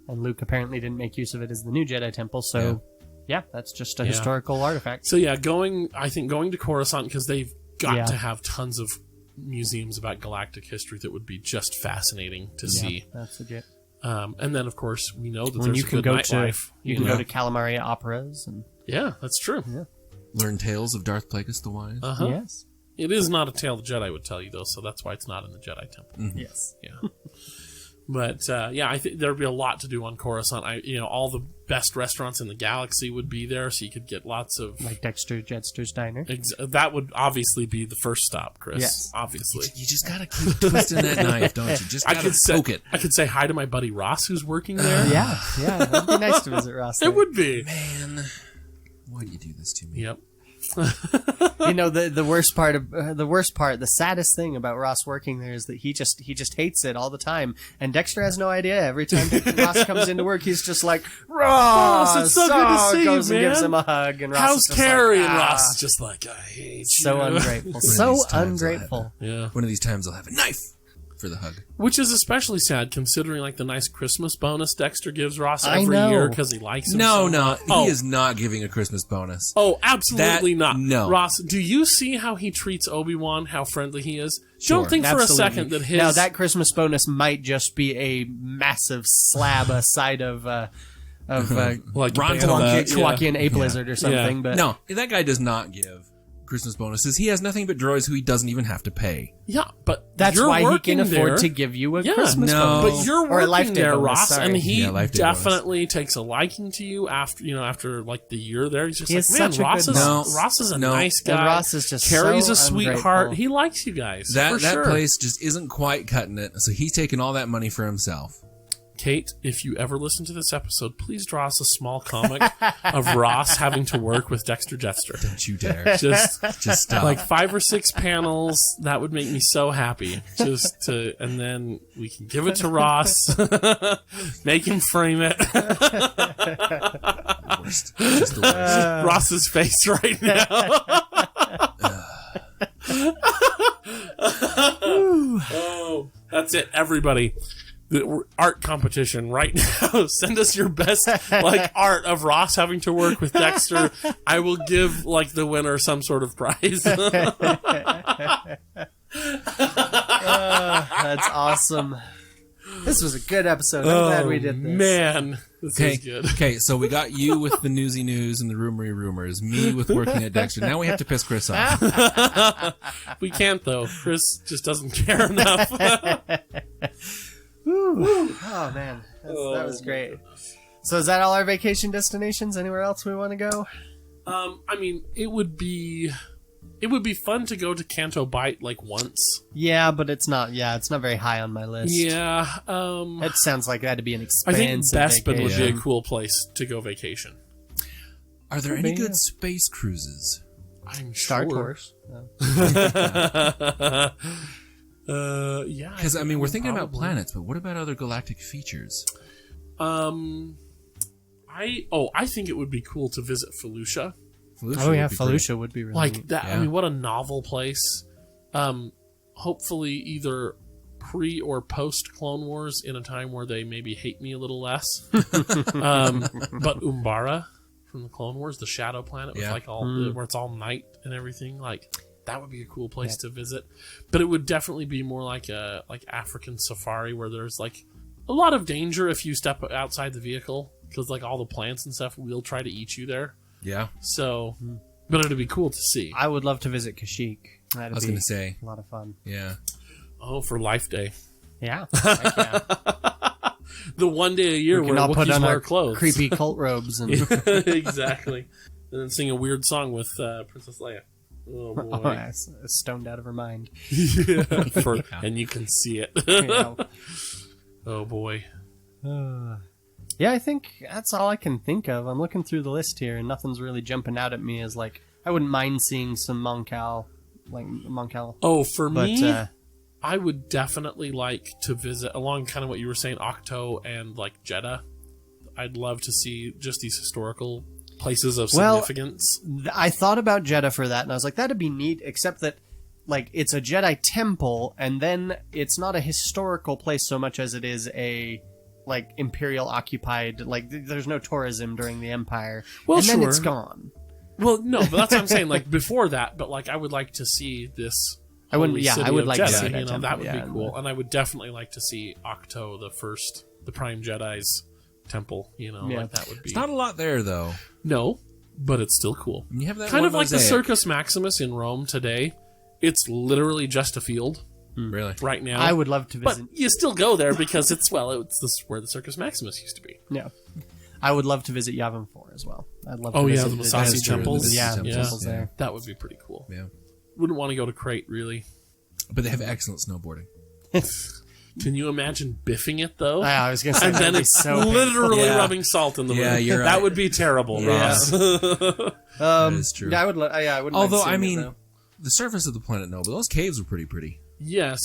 And Luke apparently didn't make use of it as the new Jedi Temple, so... Yeah, that's just a historical artifact. So going to Coruscant because they've got to have tons of museums about galactic history that would be just fascinating to see. That's legit. And then, of course, we know that When there's you can a good go nightlife. you can go to calamari operas and That's true. Yeah. Learn tales of Darth Plagueis the Wise. yes, It is not a tale the Jedi would tell you, though, so that's why it's not in the Jedi Temple. yes. Yeah. But, I think there'd be a lot to do on Coruscant. All the best restaurants in the galaxy would be there, so you could get lots of... Like Dexter Jetster's Diner. that would obviously be the first stop, Chris. Yes. Obviously. You just gotta keep twisting that knife, don't you? Just gotta poke it. I could say hi to my buddy Ross, who's working there. Yeah, that'd be nice to visit Ross. It would be. Man, why do you do this to me? Yep. The worst part, the saddest thing about Ross working there is that he just hates it all the time, and Dexter has no idea. Every time Ross comes into work, he's just like, Ross, it's so good to see you, goes and man. gives him a hug, and Ross How's is just Carrie? like, And Ross is just like, I hate you. so ungrateful, One of so these times I'll ungrateful. Yeah. One of these times I'll have a knife for the hug. Which is especially sad considering like the nice Christmas bonus Dexter gives Ross I every know. year because he likes him. No, so no, much. Oh. he is not giving a Christmas bonus. Oh, absolutely not. No. Ross, do you see how he treats Obi-Wan, how friendly he is? Sure. Don't think for a second that his... Now, that Christmas bonus might just be a massive slab aside of like Chewbacca Ape Lizard or something. Yeah. But No, that guy does not give Christmas bonuses. He has nothing but droids who he doesn't even have to pay. Yeah, but that's you're why he working can afford there. to give you a Yeah, Christmas no. bonus. But you're Or a life working day there, bonus, Ross, sorry. and he Yeah, life day definitely takes a liking to you after like the year there. He's just He like, is man, such a Ross good is boss. Ross is a No. nice guy. And Ross is just Carrie's so a sweetheart. ungrateful. He likes you guys. That for sure. place just isn't quite cutting it, so he's taking all that money for himself. Kate, if you ever listen to this episode, please draw us a small comic of Ross having to work with Dexter Jetster. Don't you dare. Just Just stop. like 5 or 6 panels, that would make me so happy. And then we can give it to Ross, make him frame it. Worst. Just the worst. Ross's face right now. Oh, that's it, everybody. The art competition right now. Send us your best art of Ross having to work with Dexter. I will give the winner some sort of prize. That's awesome. This was a good episode. I'm glad we did this. Man, this is good. Okay, so we got you with the newsy news and the rumory rumors. Me with working at Dexter. Now we have to piss Chris off. We can't, though. Chris just doesn't care enough. Oh man, that was great. So is that all our vacation destinations? Anywhere else we want to go? I mean, it would be fun to go to Canto Bight once. Yeah, but it's not. Yeah, it's not very high on my list. Yeah, That sounds like that'd be an I expensive think Bespin would vacation. be a cool place to go vacation. Are there any good space cruises? I'm Star sure. Tours. Yeah. Because, I mean, we're thinking about planets, but what about other galactic features? I think it would be cool to visit Felucia. Oh yeah, Felucia would be really neat. That. Yeah. I mean, what a novel place. Hopefully, either pre or post Clone Wars, in a time where they maybe hate me a little less. But Umbara from the Clone Wars, the Shadow Planet, with where it's all night and everything, that would be a cool place to visit. But it would definitely be more like a African safari where there's a lot of danger if you step outside the vehicle, because all the plants and stuff will try to eat you there. Yeah. So, but it'd be cool to see. I would love to visit Kashyyyk. That'd I was be going to say. a lot of fun. Yeah. Oh, for Life Day. Yeah. Heck yeah. The one day a year We where can all put Wookiees on wear our clothes. creepy cult robes and Exactly. And then sing a weird song with Princess Leia. Oh, boy. stoned out of her mind. And you can see it. Yeah. Oh, boy. Yeah, I think that's all I can think of. I'm looking through the list here, and nothing's really jumping out at me as I wouldn't mind seeing some Moncal. Oh, for me, But I would definitely like to visit, along kind of what you were saying, Octo and Jeddah. I'd love to see just these historical places of significance. I thought about Jeddah for that, and I was like, that'd be neat, except that it's a Jedi temple, and then it's not a historical place so much as it is a imperial occupied, there's no tourism during the Empire. Well, and then sure. it's gone. Well, no, but that's what I'm saying. Before that, but I would like to see this I wouldn't. Yeah, City I would of like Jedi, to see that. you know, temple, that would yeah, be cool, and I would definitely like to see Octo, the Prime Jedi's temple. You know, like that would be. It's not a lot there though. No, but it's still cool. You have that kind one of like the mosaic. Circus Maximus in Rome today. It's literally just a field Really? right now. I would love to but visit. you still go there because it's where the Circus Maximus used to be. Yeah, I would love to visit Yavin 4 as well. I'd love. Oh to yeah, visit the Massassi true. temples. The Yeah, temples, the temples yeah. there. That would be pretty cool. Yeah. Wouldn't want to go to Crate, really. But they have excellent snowboarding. Can you imagine biffing it though? I was gonna say, and then that'd be it's so painful. literally Yeah. rubbing salt in the Yeah, wound. you're That right. would be terrible, Yeah. Ross. That is true. Yeah, I would. Yeah, I wouldn't. mind Although, seeing I it, mean, though. the surface of the planet, no, but those caves were pretty. Yes,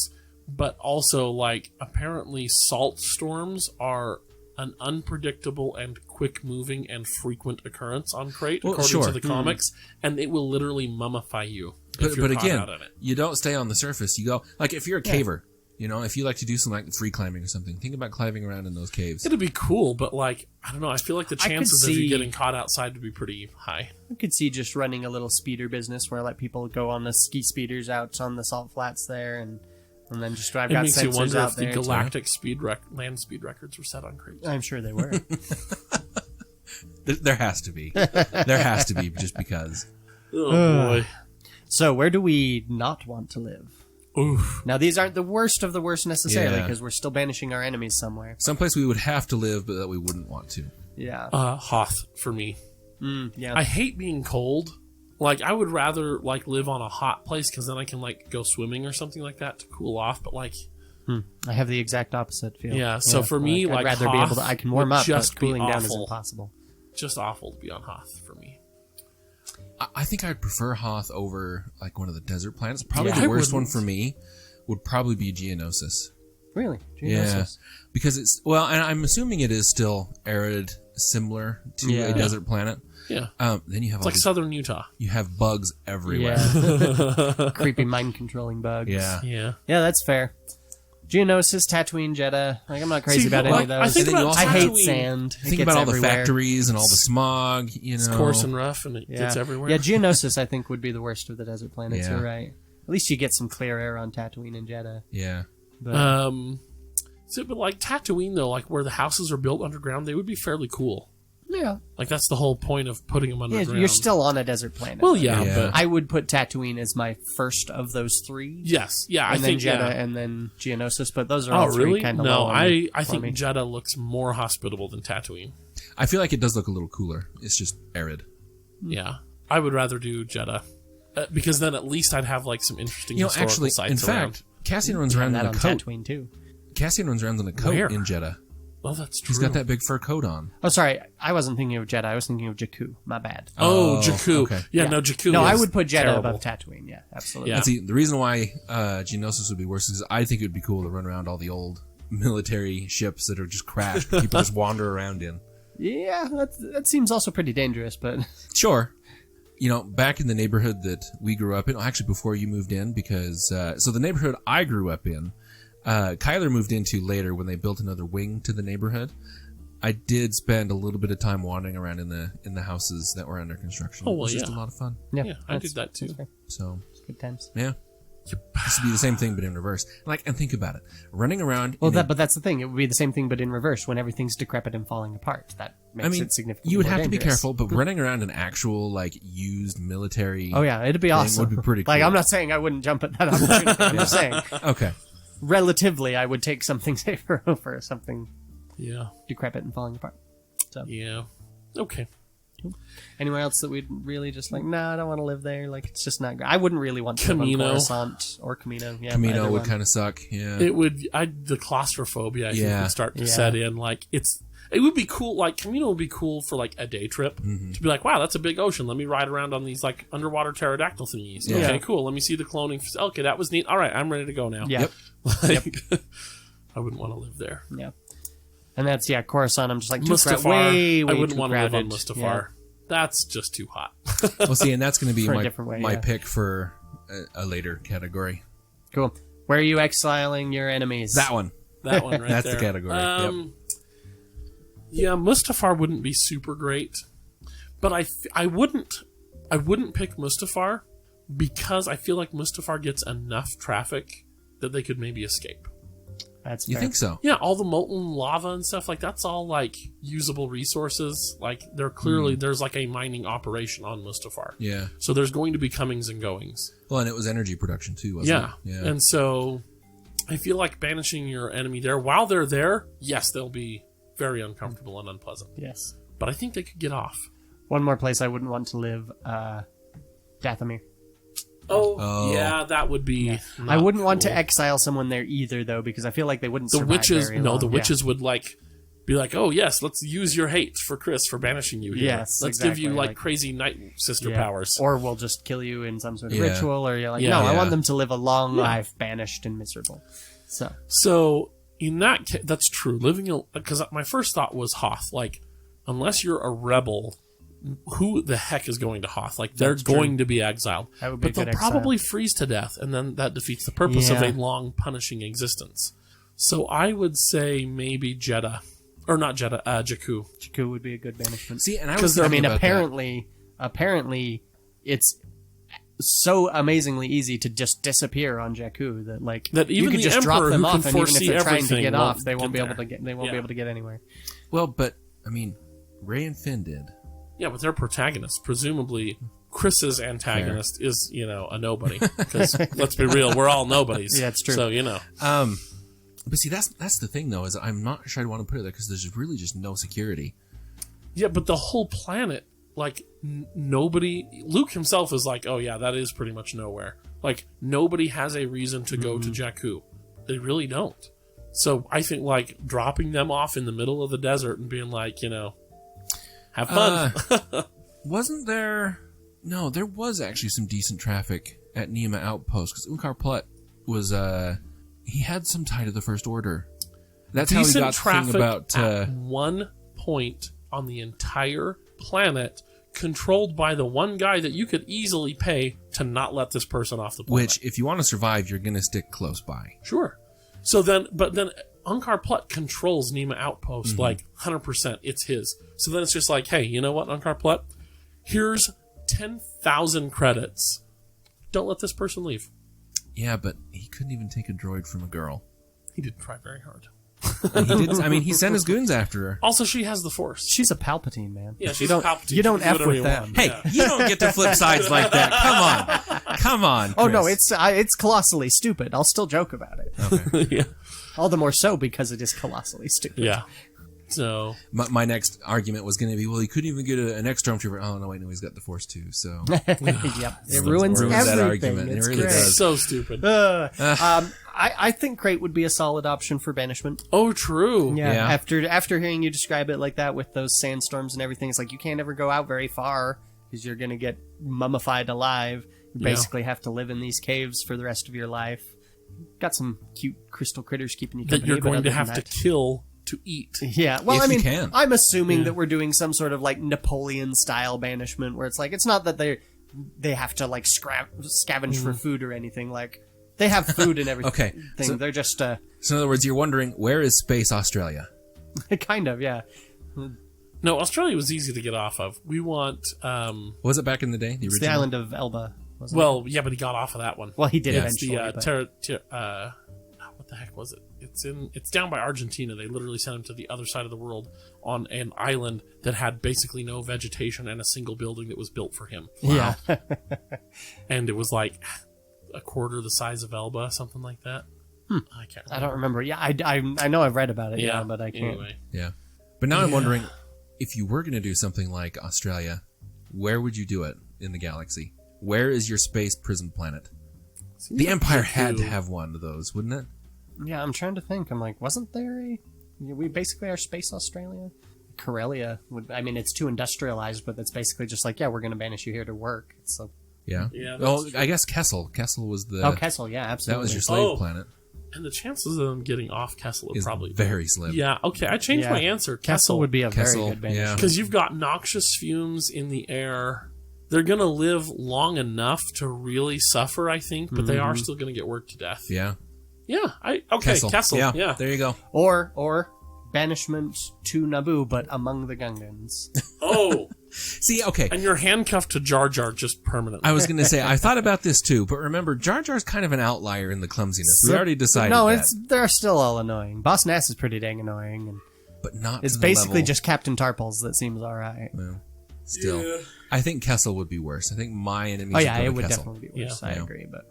but also like apparently salt storms are an unpredictable and quick-moving and frequent occurrence on Crate, Well, according sure. to the comics, and it will literally mummify you if But you're caught again, out in it. you don't stay on the surface. You go, like, if you're a caver, you know, if you like to do some, like, free climbing or something, think about climbing around in those caves. It'd be cool, but like I don't know. I feel like the I could chances of you see- getting caught outside would be pretty high. I could see just running a little speeder business where I let people go on the ski speeders out on the salt flats there, and then just I've It got makes you sensors wonder out if the there. galactic land speed records were set on Crate. I'm sure they were. There has to be. There has to be, just because. Oh boy. So where do we not want to live? Oof. Now these aren't the worst of the worst necessarily, Yeah. because we're still banishing our enemies somewhere. Someplace we would have to live, but that we wouldn't want to. Yeah. Hoth for me. Yeah. I hate being cold. Like I would rather like live on a hot place because then I can like go swimming or something like that to cool off. But like, I have the exact opposite feel. Yeah, so for me, I'd like, rather be able to. I can warm would up, just but be cooling down is awful. impossible. just awful to be on Hoth for me. I think I'd prefer Hoth over, like, one of the desert planets. Probably Yeah. the I worst one wouldn't. for me would probably be Geonosis. Really? Yeah. Geonosis. Because it's, well, and I'm assuming it is still arid, similar to Yeah. a desert planet. Yeah, Then you have it's all like these, southern Utah. you have bugs everywhere. Yeah. Creepy mind controlling bugs. Yeah. Yeah, Yeah, that's fair. Geonosis, Tatooine, Jeddah. Like, I'm not crazy See, about any like, of those. I think And then about you also I hate Tatooine. sand. It Think gets about all everywhere. the factories and all the smog, you know. It's coarse and rough, and it gets everywhere. Yeah, Geonosis, I think, would be the worst of the desert planets. Yeah. You're right. At least you get some clear air on Tatooine and Jeddah. Yeah. But But like Tatooine though, like where the houses are built underground, they would be fairly cool. yeah, Like that's the whole point of putting them underground. you're still on a desert planet. well, yeah, Yeah. but I would put Tatooine as my first of those three. yes, yeah, and I then think Jeddah, yeah. and then Geonosis. But those are Oh, all three really? kind of No, low I for think me. Jeddah looks more hospitable than Tatooine. I feel like it does look a little cooler. It's just arid. Yeah, I would rather do Jeddah because then at least I'd have like some interesting You know, historical actually, sites in around. fact, Cassian runs around that in on a coat. Tatooine too. Cassian runs around in a coat Where? in Jeddah. Oh, that's true. He's got that big fur coat on. Oh, sorry, I wasn't thinking of Jeddah. I was thinking of Jakku. My bad. Oh, Oh, Jakku. okay. Yeah, no, Jakku. No, I is would put Jeddah terrible. above Tatooine. Yeah, absolutely. Yeah. And see, the reason why Geonosis would be worse is I think it would be cool to run around all the old military ships that are just crashed. People just wander around in. Yeah, that seems also pretty dangerous, but Sure. You know, back in the neighborhood that we grew up in, actually before you moved in, because, so the neighborhood I grew up in, Kyler moved into later when they built another wing to the neighborhood. I did spend a little bit of time wandering around in the houses that were under construction. Oh, It was well, just yeah. a lot of fun. yeah, Yeah, I did that too. that's fair. So, Good times. yeah. This would be the same thing, but in reverse. Like, and think about it. Running around. Well, in a- but that's the thing. It would be the same thing, but in reverse. When everything's decrepit and falling apart, that makes I mean, it significantly. you would more have to be dangerous. careful, but running around an actual, like, used military. Oh yeah, it'd be awesome. would be pretty Like, cool. I'm not saying I wouldn't jump at that opportunity. I'm just saying, Okay. relatively, I would take something safer over something Yeah, decrepit and falling apart. So, yeah. Okay. anywhere else that we'd really just like, nah, I don't want to live there. Like, it's just not good. I wouldn't really want to Camino. live on Coruscant or Camino. Yeah, Camino either would one. kind of suck. Yeah. It would. The claustrophobia I think Yeah. would start to Yeah. set in. Like it would be cool. Like Camino would be cool for like a day trip to be like, wow, that's a big ocean. Let me ride around on these like underwater pterodactyl thingies. Yeah. Okay, cool. Let me see the cloning. Okay, that was neat. All right, I'm ready to go now. Yeah. Like, I wouldn't want to live there. Yeah. And that's, Coruscant. I'm just like, Mustafar. way I wouldn't too want to live crowded. on Mustafar. Yeah. That's just too hot. Well, see, and that's going to be For a my different way, my yeah. pick for a later category. Cool. Where are you exiling your enemies? That one. That one right That's there. the category. Yep. Yeah, Mustafar wouldn't be super great, but I wouldn't pick Mustafar because I feel like Mustafar gets enough traffic that they could maybe escape. That's You fair. think so? Yeah, all the molten lava and stuff, like, that's all, like, usable resources. Like, they're clearly, there's, like, a mining operation on Mustafar. Yeah. So there's going to be comings and goings. Well, and it was energy production, too, wasn't it? Yeah. And so I feel like banishing your enemy there, while they're there, yes, they'll be very uncomfortable and unpleasant. Yes. But I think they could get off. One more place I wouldn't want to live, Dathomir. Oh, yeah, that would be. I wouldn't want to cool. exile someone there either, though, because I feel like they wouldn't. The survive witches, very long. the witches would like be like, oh yes, let's use your hate for Chris for banishing you here. Yes, let's give you exactly, like like- crazy night sister Yeah. powers. Or we'll just kill you in some sort of Yeah. ritual, or you're like, Yeah. no, I Yeah. want them to live a long life, banished and miserable. So in that case, that's true. Because my first thought was Hoth. Like, unless you're a rebel, who the heck is going to Hoth? Like, they're That's true. going to be exiled. That would be But a they'll good exile. probably freeze to death, and then that defeats the purpose of Yeah. a long, punishing existence. So I would say maybe Jeddah. Or not Jeddah, Jakku. Jakku would be a good banishment. See, and I Because was I thinking mean, about apparently, it's so amazingly easy to just disappear on Jakku that like That even you could the just drop Emperor them who off, can and even if foresee they're trying to everything get off, won't they won't be get able to there. get. They won't be Yeah. able to get anywhere. that. Well, but, I mean, Rey and Finn did. Yeah, but they're protagonists. Presumably, Chris's antagonist is, a nobody. Because, let's be real, we're all nobodies. Yeah, it's true. So, But see, that's the thing, though, is I'm not sure I'd want to put it there because there's really just no security. Yeah, but the whole planet, like, nobody... Luke himself is like, oh yeah, that is pretty much nowhere. Like, nobody has a reason to go to Jakku. They really don't. So I think, like, dropping them off in the middle of the desert and being like, have fun. Wasn't there... No, there was actually some decent traffic at Niima Outpost because Unkar Plutt was... He had some tie to the First Order. That's how he Decent got the traffic thing about... at one point on the entire planet, controlled by the one guy that you could easily pay to not let this person off the planet. which, if you want to survive, you're going to stick close by. Sure. So then, but then Unkar Plutt controls Niima Outpost, like 100%. It's his. So then it's just like, hey, you know what, Unkar Plutt? Here's 10,000 credits. Don't let this person leave. Yeah, but he couldn't even take a droid from a girl. He didn't try very hard. And he did. I mean, he sent his goons after her. Also, she has the Force. She's a Palpatine, man. Yeah, she's you don't, Palpatine. You don't She can F do whatever with you them. want. Hey, Yeah. you don't get to flip sides like that. Come on. Oh no, Chris. it's colossally stupid. I'll still joke about it. Okay. Yeah. All the more so because it is colossally stupid. Yeah. So, My next argument was going to be, well, he couldn't even get an ex-stormtrooper. Oh, no, wait, no, he's got the Force, too, so... Yep. It ruins Ruins that everything. argument. It It's really great. does. so stupid. I think Crate would be a solid option for banishment. Oh, true. Yeah. Yeah. After hearing you describe it like that with those sandstorms and everything, it's like you can't ever go out very far because you're gonna get mummified alive. You Yeah. basically have to live in these caves for the rest of your life. Got some cute crystal critters keeping you That company. you're but going to other have than to that- kill to eat. Yeah, well, If I you mean, can. I'm assuming Yeah. that we're doing some sort of like Napoleon style banishment, where it's like it's not that they have to like scavenge for food or anything. Like they have food and everything. Okay, so- They're just So, in other words, you're wondering, where is Space Australia? kind of yeah. No, Australia was easy to get off of. We want, Was it back in the day? The It's original? the island of Elba. Wasn't well, yeah, but he got off of that one. it? Well, he did Yeah. It's eventually. the, but- what the heck was it? It's down by Argentina. They literally sent him to the other side of the world on an island that had basically no vegetation and a single building that was built for him. Yeah. And it was like a quarter the size of Elba, something like that. I can't remember. I don't remember. Yeah, I know I've read about it. Yeah, but I can't. Anyway. Yeah. But now I'm Yeah. wondering, if you were going to do something like Australia, where would you do it in the galaxy? Where is your space prison planet? The Empire had to have one of those, wouldn't it? Yeah, I'm trying to think. I'm like, wasn't there a? We basically are Space Australia. Corellia would. I mean, it's too industrialized, but that's basically just like, yeah, we're going to banish you here to work. So. Yeah. Yeah, that's Well, true. I guess Kessel. Kessel was the. Oh, Kessel. Yeah, That absolutely. was your slave Oh. planet. And the chances of them getting off Kessel are Is probably very slim. Yeah, okay, I changed Yeah. my answer. Kessel would be a Kessel, very good banishment. yeah. Because you've got noxious fumes in the air. They're going to live long enough to really suffer, I think, but they are still going to get worked to death. Yeah. Yeah, Kessel. Yeah. There you go. Or banishment to Naboo, but among the Gungans. Oh, See, okay. And you're handcuffed to Jar Jar just permanently. I was going to say, I thought about this too, but remember, Jar Jar's kind of an outlier in the clumsiness. We already decided that. They're still all annoying. Boss Nass is pretty dang annoying. But not It's to the basically level. just Captain Tarpals that seems alright. Well, still. Yeah. I think Kessel would be worse. I think my enemies Oh yeah, would go it to would Kessel. definitely be worse. Yeah. I Yeah. agree, but...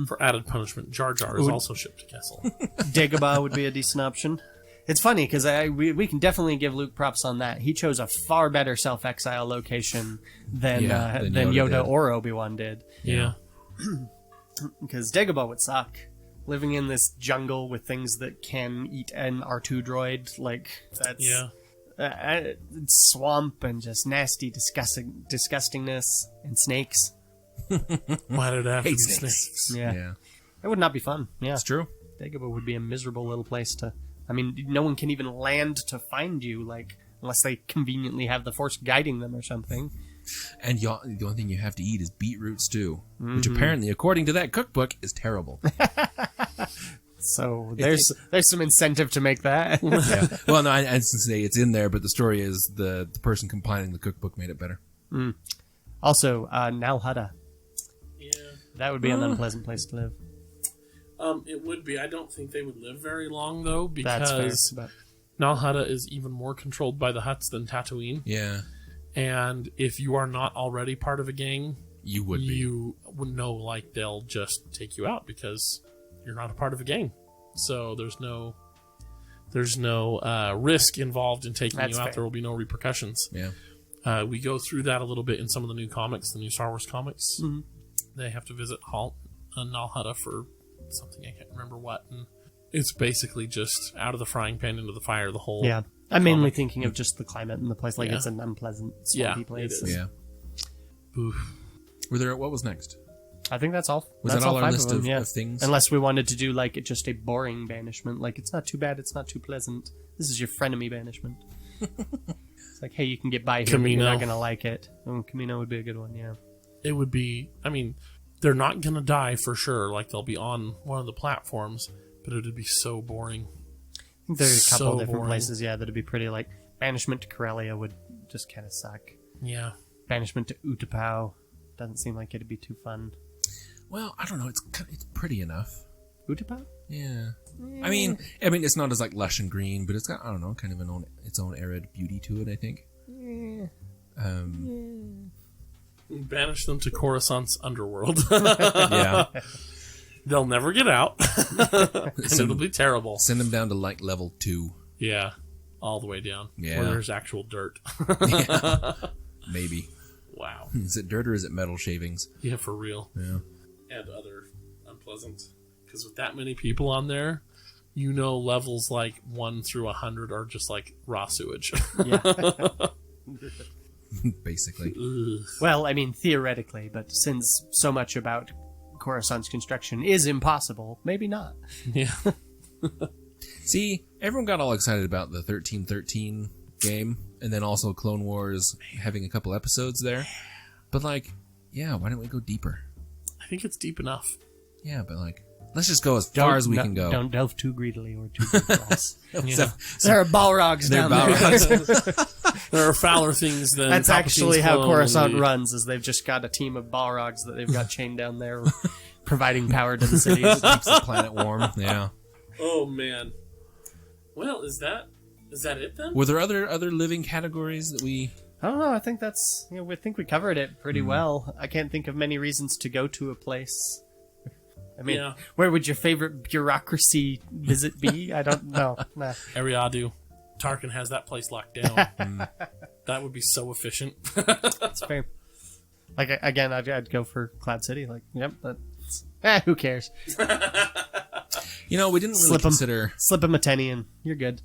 For added punishment, Jar Jar is also shipped to Kessel. Dagobah would be a decent option. It's funny because we can definitely give Luke props on that. He chose a far better self-exile location than Yoda did. or Obi-Wan did. Yeah. Because Dagobah would suck. Living in this jungle with things that can eat an R2 droid, like that's swamp and just nasty, disgustingness and snakes. Why did I have to be snakes. snakes? Yeah. It would not be fun. Yeah, It's true. Dagobah would be a miserable little place to. I mean, no one can even land to find you, like unless they conveniently have the Force guiding them or something. And the only thing you have to eat is beetroot stew, which apparently, according to that cookbook, is terrible. So there's some incentive to make that. Yeah. Well, no, I didn't say it's in there, but the story is the person compiling the cookbook made it better. Also, Nal Hutta. Yeah. That would be an unpleasant place to live. It would be. I don't think they would live very long, though, That's fair. because But Nal Hutta is even more controlled by the Hutts than Tatooine. Yeah, And if you are not already part of a gang, you would be. you would know, like, they'll just take you out because you're not a part of a gang. So there's no risk involved in taking That's you out. fair. There will be no repercussions. Yeah. We go through that a little bit in some of the new comics, the new Star Wars comics. Mhm. They have to visit Nal Hutta for something, I can't remember what. And it's basically just out of the frying pan into the fire, the whole... yeah, I'm mainly thinking of just the climate in the place. Like Yeah. it's an unpleasant, swampy Yeah, place. it is. Yeah. Oof. What was next? I think that's all. Was That's that all our 5 list them, of, yeah. of things? Unless we wanted to do like just a boring banishment, like it's not too bad, it's not too pleasant. This is your frenemy banishment. It's like, hey, you can get by here, but you're Camino. not gonna like it. Camino would be a good one, yeah. It would be... I mean, they're not going to die for sure. Like, they'll be on one of the platforms, but it would be so boring. I think there's a couple So of different boring. places, yeah, that'd be pretty. Like banishment to Corellia would just kind of suck. Yeah. Banishment to Utapau doesn't seem like it'd be too fun. Well, I don't know. It's pretty enough. Utapau? Yeah. I mean, it's not as like lush and green, but it's got, I don't know, kind of its own arid beauty to it, I think. Banish them to Coruscant's underworld. Yeah. They'll never get out. And it'll be terrible. Send them down to like level 2. Yeah. All the way down. Yeah. Where there's actual dirt. Maybe. Wow. Is it dirt or is it metal shavings? Yeah, for real. Yeah. And other unpleasant. Because with that many people on there, you know levels like 1 through 100 are just like raw sewage. Yeah. Basically. Ugh. Well, I mean, theoretically, but since so much about Coruscant's construction is impossible, maybe not. Yeah. See, everyone got all excited about the 1313 game, and then also Clone Wars having a couple episodes there. But like, yeah, why don't we go deeper? I think it's deep enough. Yeah, but like, let's just go as far as we can go. Don't delve too greedily or too deep, Ross. Yeah. There are Balrogs down there. There are fouler things than That's Palpatine's actually how clone Coruscant and the- runs, is they've just got a team of Balrogs that they've got chained down there providing power to the cities. Keeps the planet warm. Yeah. Oh man. Well, is that it then? Were there other living categories that we? I don't know. I think that's, we think we covered it pretty well. I can't think of many reasons to go to a place. I mean, Yeah. where would your favorite bureaucracy visit be? I don't know. Nah. Ariadu. Tarkin has that place locked down. That would be so efficient. That's fair. Like, again, I'd go for Cloud City. Like, yep, that's... who cares? You know, we didn't really Slip 'em. consider. Slip him a tenny and you're good.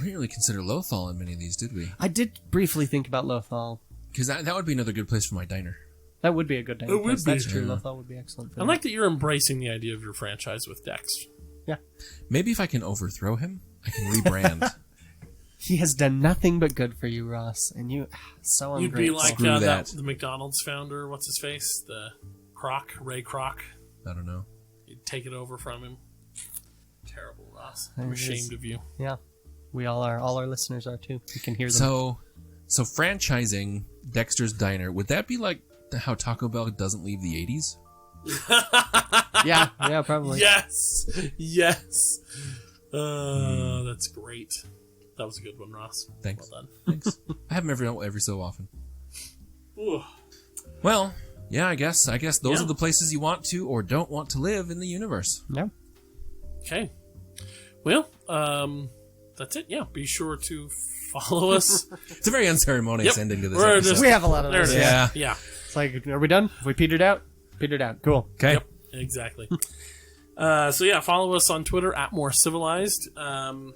We didn't really consider Lothal in many of these, did we? I did briefly think about Lothal. Because that would be another good place for my diner. That would be a good day. It would be. That's true. Yeah. Lothal would be excellent for I that. like that you're embracing the idea of your franchise with Dex. Yeah. Maybe if I can overthrow him, I can rebrand. He has done nothing but good for you, Ross, and you so You'd be ungrateful. like Screw that. the McDonald's founder, what's his face? The Ray Kroc. I don't know. You'd take it over from him. Terrible, Ross. It I'm is. ashamed of you. Yeah, we all are. All our listeners are too. You can hear them. So, So franchising Dexter's Diner, would that be like how Taco Bell doesn't leave the 80s? Yeah, probably. Yes. That's great. That was a good one, Ross. Thanks. Well done. Thanks. I have them every so often. Ooh. Well, yeah, I guess those are the places you want to or don't want to live in the universe. Yeah. Okay. Well, that's it. Yeah. Be sure to follow us. It's a very unceremonious ending to this episode. We have a lot of those. Yeah. It's like, are we done? Have we petered out? Petered out. Cool. Okay. Yep. Exactly. So yeah, follow us on Twitter at More Civilized, and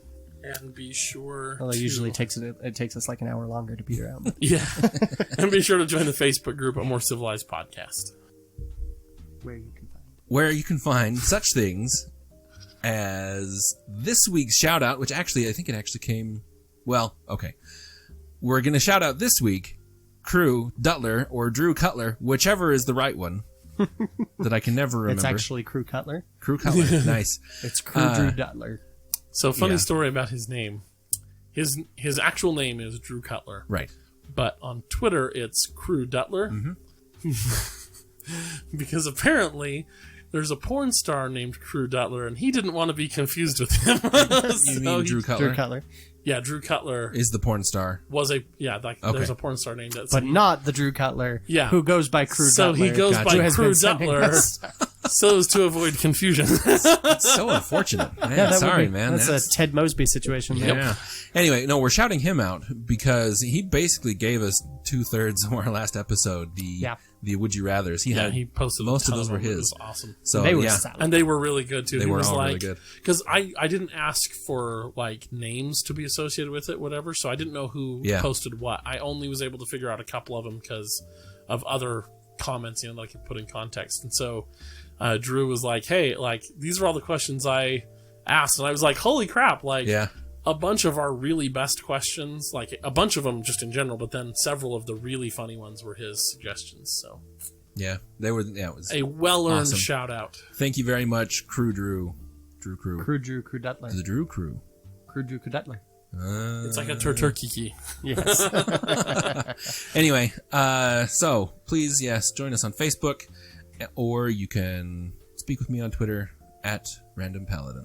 be sure. Well, it usually takes us like an hour longer to peter out. Yeah, and be sure to join the Facebook group at More Civilized Podcast, Where you can find such things as this week's shout out, which actually I think it actually came. Well, okay, we're gonna shout out this week, Crew Dutler or Drew Cutler, whichever is the right one. That I can never remember. It's actually Crew Cutler. Crew Cutler, nice. It's Crew Drew Dutler. So funny story about his name. His actual name is Drew Cutler. Right. But on Twitter it's Crew Dutler. Mm-hmm. Because apparently there's a porn star named Crew Dutler and he didn't want to be confused with him. You mean Drew Cutler? Drew Cutler. Yeah, Drew Cutler is the porn star. Was a there's a porn star named that. But not the Drew Cutler. Yeah. Who goes by Crew So Dutler. he goes by Crew Dutler so as to avoid confusion. That's so unfortunate. Man, sorry, man. That's a Ted Mosby situation. Yeah. Anyway, no, we're shouting him out because he basically gave us 2/3 of our last episode. The Would You Rathers. He posted most of those were them. It his. was awesome. So they were solid. And they were really good too. They were all really good. Because I didn't ask for like names to be associated with it, whatever. So I didn't know who posted what. I only was able to figure out a couple of them because of other comments, like you put in context. And so Drew was like, "Hey, like these are all the questions I asked," and I was like, "Holy crap!" Like, a bunch of our really best questions, like a bunch of them just in general, but then several of the really funny ones were his suggestions. So. Yeah, they were. Yeah, it was a well-earned awesome. shout out. Thank you very much, Crew Crew Crew Dutler. The Drew Crew. Crew Dutler. It's like a turkey. Yes. Anyway, so please, join us on Facebook, or you can speak with me on Twitter at Random Paladin.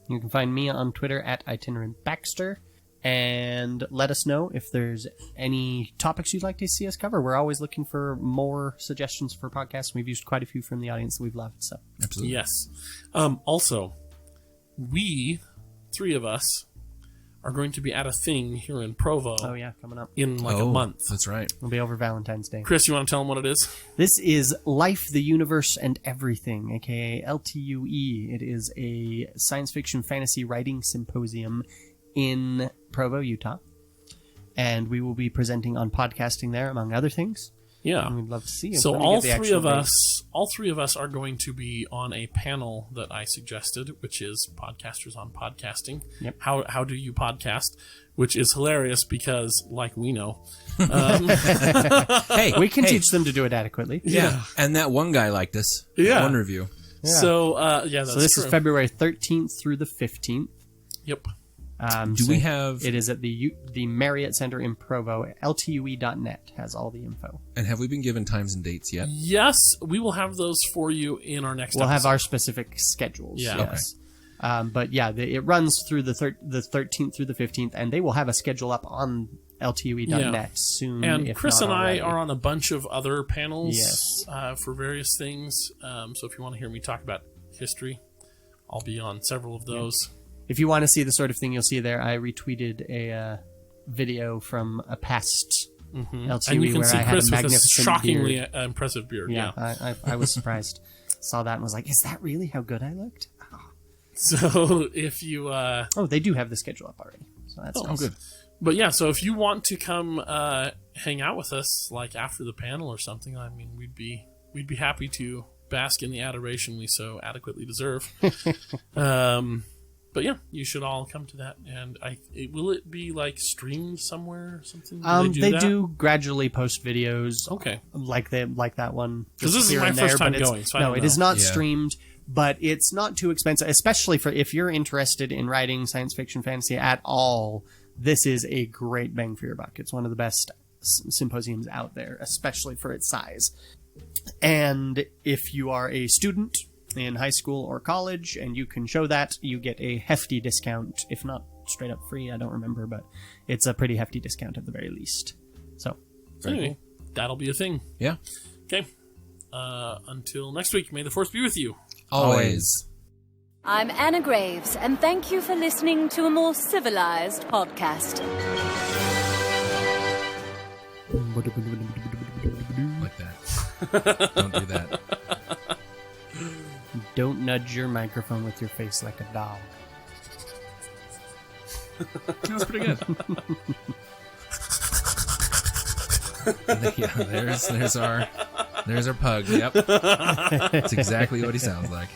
You can find me on Twitter at Itinerant Baxter. And let us know if there's any topics you'd like to see us cover. We're always looking for more suggestions for podcasts. We've used quite a few from the audience that we've left. So absolutely. Yes. Also, we, 3 of us, are going to be at a thing here in Provo. Oh, yeah, coming up. In a month. That's right. We'll be over Valentine's Day. Chris, you want to tell them what it is? This is Life, the Universe, and Everything, a.k.a. LTUE. It is a science fiction fantasy writing symposium in Provo, Utah. And we will be presenting on podcasting there, among other things. Yeah. And we'd love to see you. So all three of us are going to be on a panel that I suggested, which is Podcasters on Podcasting. Yep. How do you podcast? Which is hilarious because, like we know. Hey, we can teach them to do it adequately. Yeah. And that one guy liked us. Yeah. One review. Yeah. So, that's So this true. is February 13th through the 15th. Yep. We have... It is at the Marriott Center in Provo. LTUE.net has all the info. And have we been given times and dates yet? Yes, we will have those for you in our next episode. We'll have our specific schedules. Yeah. Yes. Okay. But yeah, it runs through the 13th through the 15th, and they will have a schedule up on LTUE.net soon. And if Chris not and I already. are on a bunch of other panels Yes. For various things. So if you want to hear me talk about history, I'll be on several of those. If you want to see the sort of thing you'll see there, I retweeted a video from a past LTUE and you can where see I Chris had a with a magnificent shockingly beard. impressive beard. Yeah. I was surprised. Saw that and was like, is that really how good I looked? Oh. So if you... they do have the schedule up already. So that's nice. Good. But yeah, so if you want to come hang out with us, like after the panel or something, I mean, we'd be happy to bask in the adoration we so adequately deserve. But yeah, you should all come to that. And will it be like streamed somewhere or something? They do gradually post videos. Okay, like that one. Because this is my first time going. So no, it is not streamed, but it's not too expensive, especially for if you're interested in writing science fiction fantasy at all. this is a great bang for your buck. It's one of the best symposiums out there, especially for its size. And if you are a student in high school or college and you can show that, you get a hefty discount, if not straight up free, I don't remember, but it's a pretty hefty discount at the very least. So anyway, that'll be a thing. Yeah. Okay. Until next week, may the Force be with you. Always. I'm Anna Graves, and thank you for listening to a more civilized podcast. Like that. Don't do that. Don't nudge your microphone with your face like a dog. That was pretty good. Yeah, there's our pug. Yep. That's exactly what he sounds like.